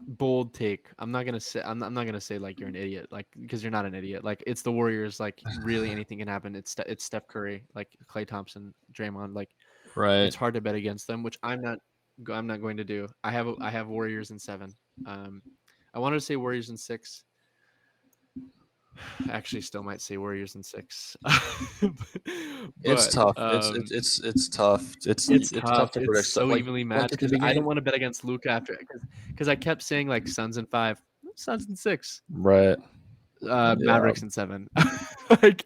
bold take. I'm not gonna say you're an idiot, because you're not an idiot. It's the Warriors. Really, anything can happen. It's Steph Curry, Klay Thompson, Draymond. Right. It's hard to bet against them, which I'm not going to do. I have Warriors in 7. I wanted to say Warriors in 6. Actually, still might say Warriors in 6. It's tough. It's tough. It's tough to predict. It's so evenly matched because I don't want to bet against Luka after because I kept saying Suns in 5, Suns in 6, right. Mavericks in 7. That's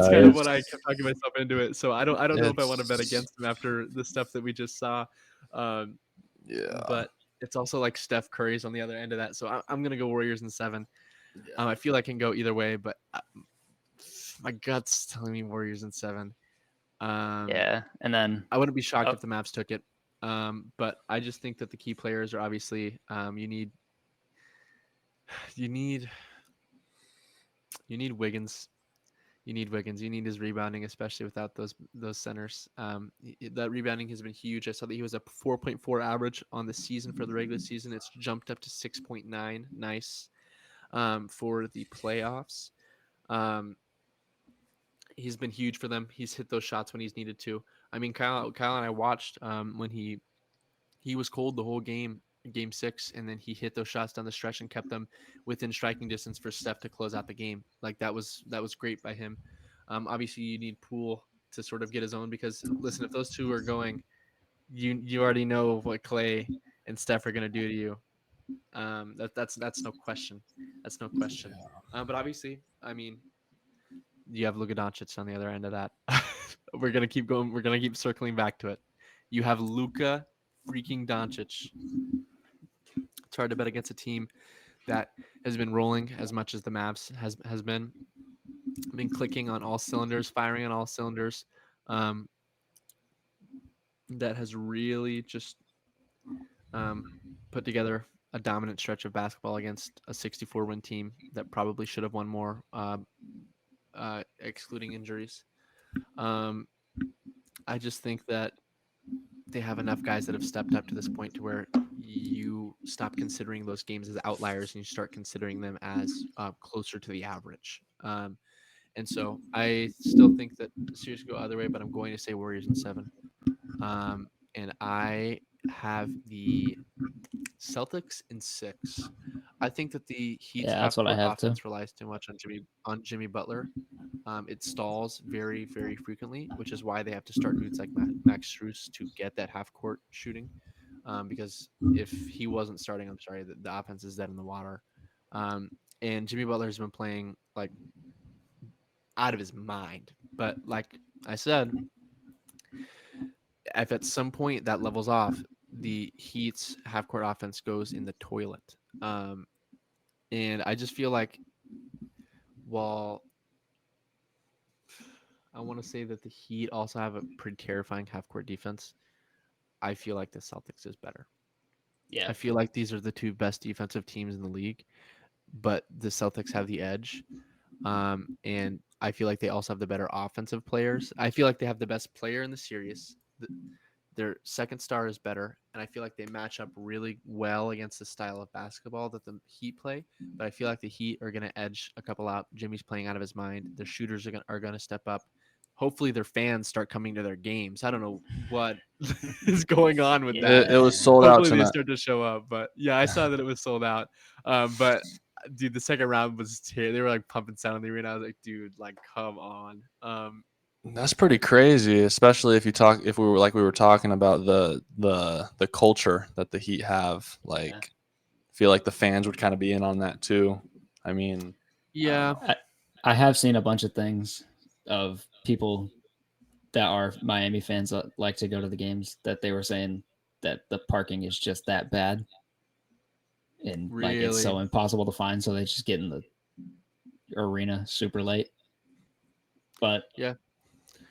kind of what I kept talking myself into it. So I don't know if I want to bet against them after the stuff that we just saw. But it's also Steph Curry's on the other end of that. So I'm gonna go Warriors in 7. I feel I can go either way, but my gut's telling me Warriors in 7. And then I wouldn't be shocked if the Mavs took it. But I just think that the key players are obviously you need Wiggins. You need Wiggins. You need his rebounding, especially without those centers. That rebounding has been huge. I saw that he was a 4.4 average on the season for the regular season. It's jumped up to 6.9. Nice. For the playoffs. He's been huge for them. He's hit those shots when he's needed to. I mean, Kyle and I watched when he was cold the whole game 6, and then he hit those shots down the stretch and kept them within striking distance for Steph to close out the game. That was great by him. Obviously, you need Poole to sort of get his own. Because listen, if those two are going, you already know what Clay and Steph are going to do to you. That's no question. That's no question. But obviously, I mean, you have Luka Doncic on the other end of that. We're gonna keep going. We're gonna keep circling back to it. You have Luka freaking Doncic. It's hard to bet against a team that has been rolling as much as the Mavs has been clicking on all cylinders, firing on all cylinders. Um, that has really just put together a dominant stretch of basketball against a 64 win team that probably should have won more, excluding injuries. Um, I just think that they have enough guys that have stepped up to this point to where you stop considering those games as outliers and you start considering them as closer to the average. And so I still think that the series could go other way, but I'm going to say Warriors in 7. And I have the Celtics in 6. I think that the Heat's Yeah, that's what I half-court have too. offense relies too much on Jimmy Butler. It stalls very, very frequently, which is why they have to start dudes like Max Strus to get that half-court shooting. Because if he wasn't starting, I'm sorry, the offense is dead in the water. And Jimmy Butler has been playing like out of his mind. But like I said, if at some point that levels off, the Heat's half-court offense goes in the toilet. And I just feel like while I want to say that the Heat also have a pretty terrifying half-court defense, I feel like the Celtics is better. Yeah. I feel like these are the two best defensive teams in the league, but the Celtics have the edge. And I feel like they also have the better offensive players. I feel like they have the best player in the series. Their second star is better, and I feel like they match up really well against the style of basketball that the Heat play. But I feel like the Heat are going to edge a couple out. Jimmy's playing out of his mind. The shooters are going to step up. Hopefully, their fans start coming to their games. I don't know what is going on with that. It was sold out Hopefully, they tonight. start to show up. But yeah, I saw that it was sold out. But dude, the second round was they were like pumping sound in the arena. I was like, dude, like come on. That's pretty crazy, especially if we were talking about the culture that the Heat have. Like, I feel like the fans would kind of be in on that too. I mean, Yeah. I have seen a bunch of things of people that are Miami fans that like to go to the games that they were saying that the parking is just that bad and like it's Really? so impossible to find, so they just get in the arena super late. But Yeah.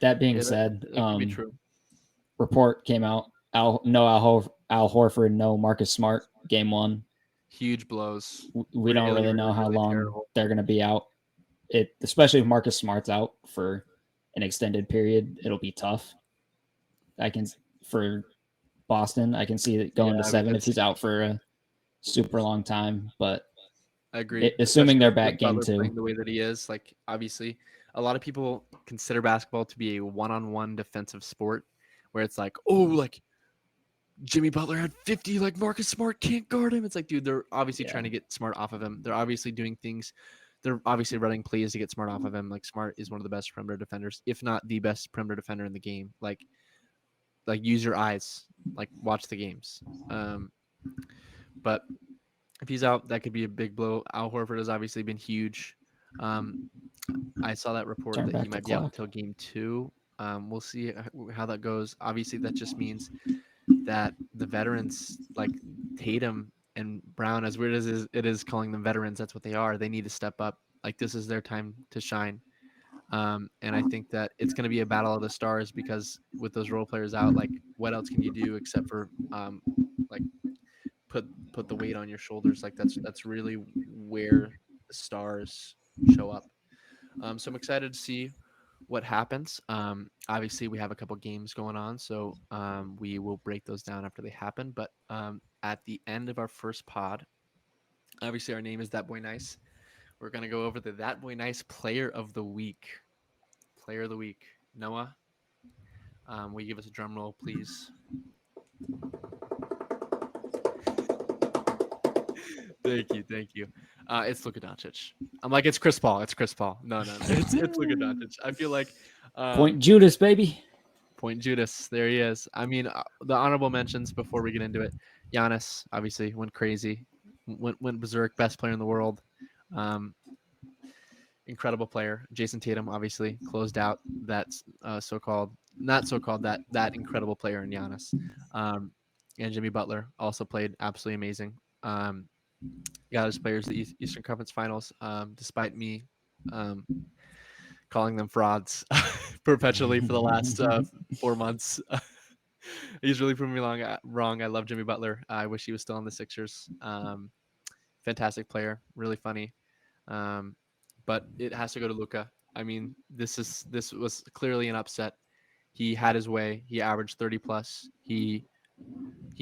that being Yeah, said, that could be true. report came out. Al Horford, no Marcus Smart, game 1. Huge blows. We don't really know how long terrible. they're going to be out. Especially if Marcus Smart's out for an extended period, it'll be tough. For Boston, I can see it going to 7 if he's out for a super long time. But I agree. assuming they're Especially back with game Butler 2. playing the way that he is, like obviously, a lot of people consider basketball to be a one-on-one defensive sport, where it's like, oh, like Jimmy Butler had 50, like Marcus Smart can't guard him. It's like, dude, they're obviously trying to get Smart off of him. They're obviously doing things. They're obviously running plays to get Smart off of him. Like Smart is one of the best perimeter defenders, if not the best perimeter defender in the game. Like use your eyes, like watch the games. But if he's out, that could be a big blow. Al Horford has obviously been huge. I saw that report Turn that back he the might be out clock. until game 2. We'll see how that goes. Obviously, that just means that the veterans like Tatum and Brown, as weird as it is calling them veterans, that's what they are. They need to step up. Like this is their time to shine. And I think that it's going to be a battle of the stars because with those role players out, like what else can you do except for like put the weight on your shoulders? Like that's really where the stars show up. So I'm excited to see what happens. Obviously, we have a couple games going on, so we will break those down after they happen. But at the end of our first pod, obviously our name is That Boy Nice. We're gonna go over the That Boy Nice Player of the Week. Player of the Week, Noah. Will you give us a drum roll, please? Thank you. It's Luka Doncic. I'm like, it's Chris Paul. It's Chris Paul. No. It's Luka Doncic. I feel like Point Judas, baby. Point Judas. There he is. I mean, the honorable mentions before we get into it. Giannis obviously went crazy, went berserk. Best player in the world. Incredible player. Jason Tatum obviously closed out that that incredible player in Giannis. And Jimmy Butler also played absolutely amazing. Got his players the Eastern Conference Finals, despite me calling them frauds perpetually for the last 4 months. He's really proven me wrong. I love Jimmy Butler. I wish he was still on the Sixers. Fantastic player, really funny. But it has to go to Luka. I mean, this was clearly an upset. He had his way. He averaged 30 plus. He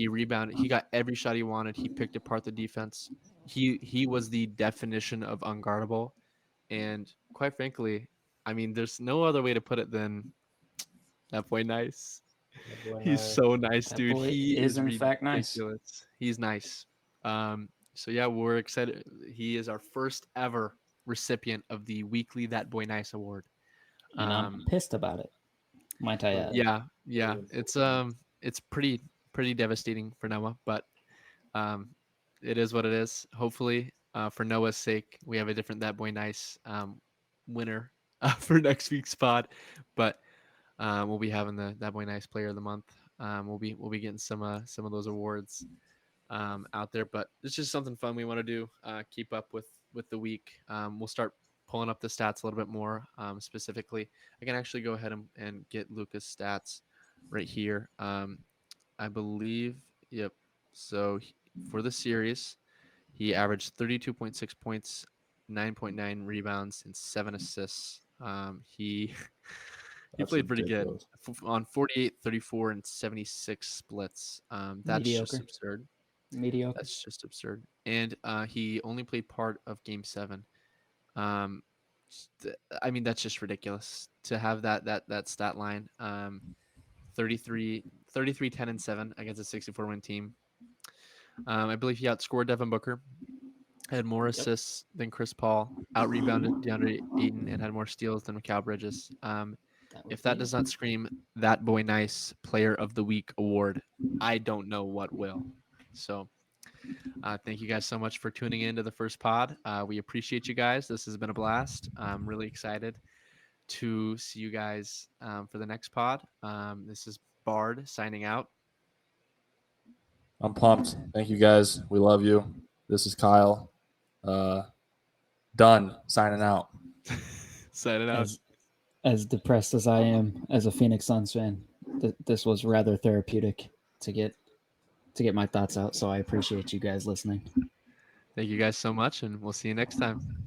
rebounded. He got every shot he wanted. He picked apart the defense. He was the definition of unguardable. And quite frankly, I mean, there's no other way to put it than that boy nice. He's so nice, That dude. boy He is is in fact nice. ridiculous. He's nice. So yeah, we're excited. He is our first ever recipient of the weekly That Boy Nice award. And I'm pissed about it. Might I add? Yeah. It's pretty devastating for Noah, but it is what it is. Hopefully, for Noah's sake, we have a different That Boy Nice winner for next week's pod. But we'll be having the That Boy Nice Player of the Month. We'll be getting some of those awards out there. But it's just something fun we want to do. Keep up with the week. We'll start pulling up the stats a little bit more specifically. I can actually go ahead and get Luka's stats right here. I believe, yep. So for the series, he averaged 32.6 points, 9.9 rebounds, and 7 assists. He That's played pretty good ridiculous. on 48, 34, and 76 splits. That's just Mediocre. absurd. Mediocre. That's just absurd. And he only played part of Game 7. I mean, that's just ridiculous to have that stat line. 33, 10, and 7 against a 64-win team. I believe he outscored Devin Booker, had more assists than Chris Paul, out-rebounded DeAndre Ayton, and had more steals than Mikal Bridges. If that does not scream That Boy Nice Player of the Week award, I don't know what will. So thank you guys so much for tuning in to the first pod. We appreciate you guys. This has been a blast. I'm really excited to see you guys for the next pod. This is Bard signing out. I'm pumped. Thank you guys. We love you. This is Kyle. Done. Signing out. Signing out. As depressed as I am as a Phoenix Suns fan, this was rather therapeutic to get my thoughts out. So I appreciate you guys listening. Thank you guys so much, and we'll see you next time.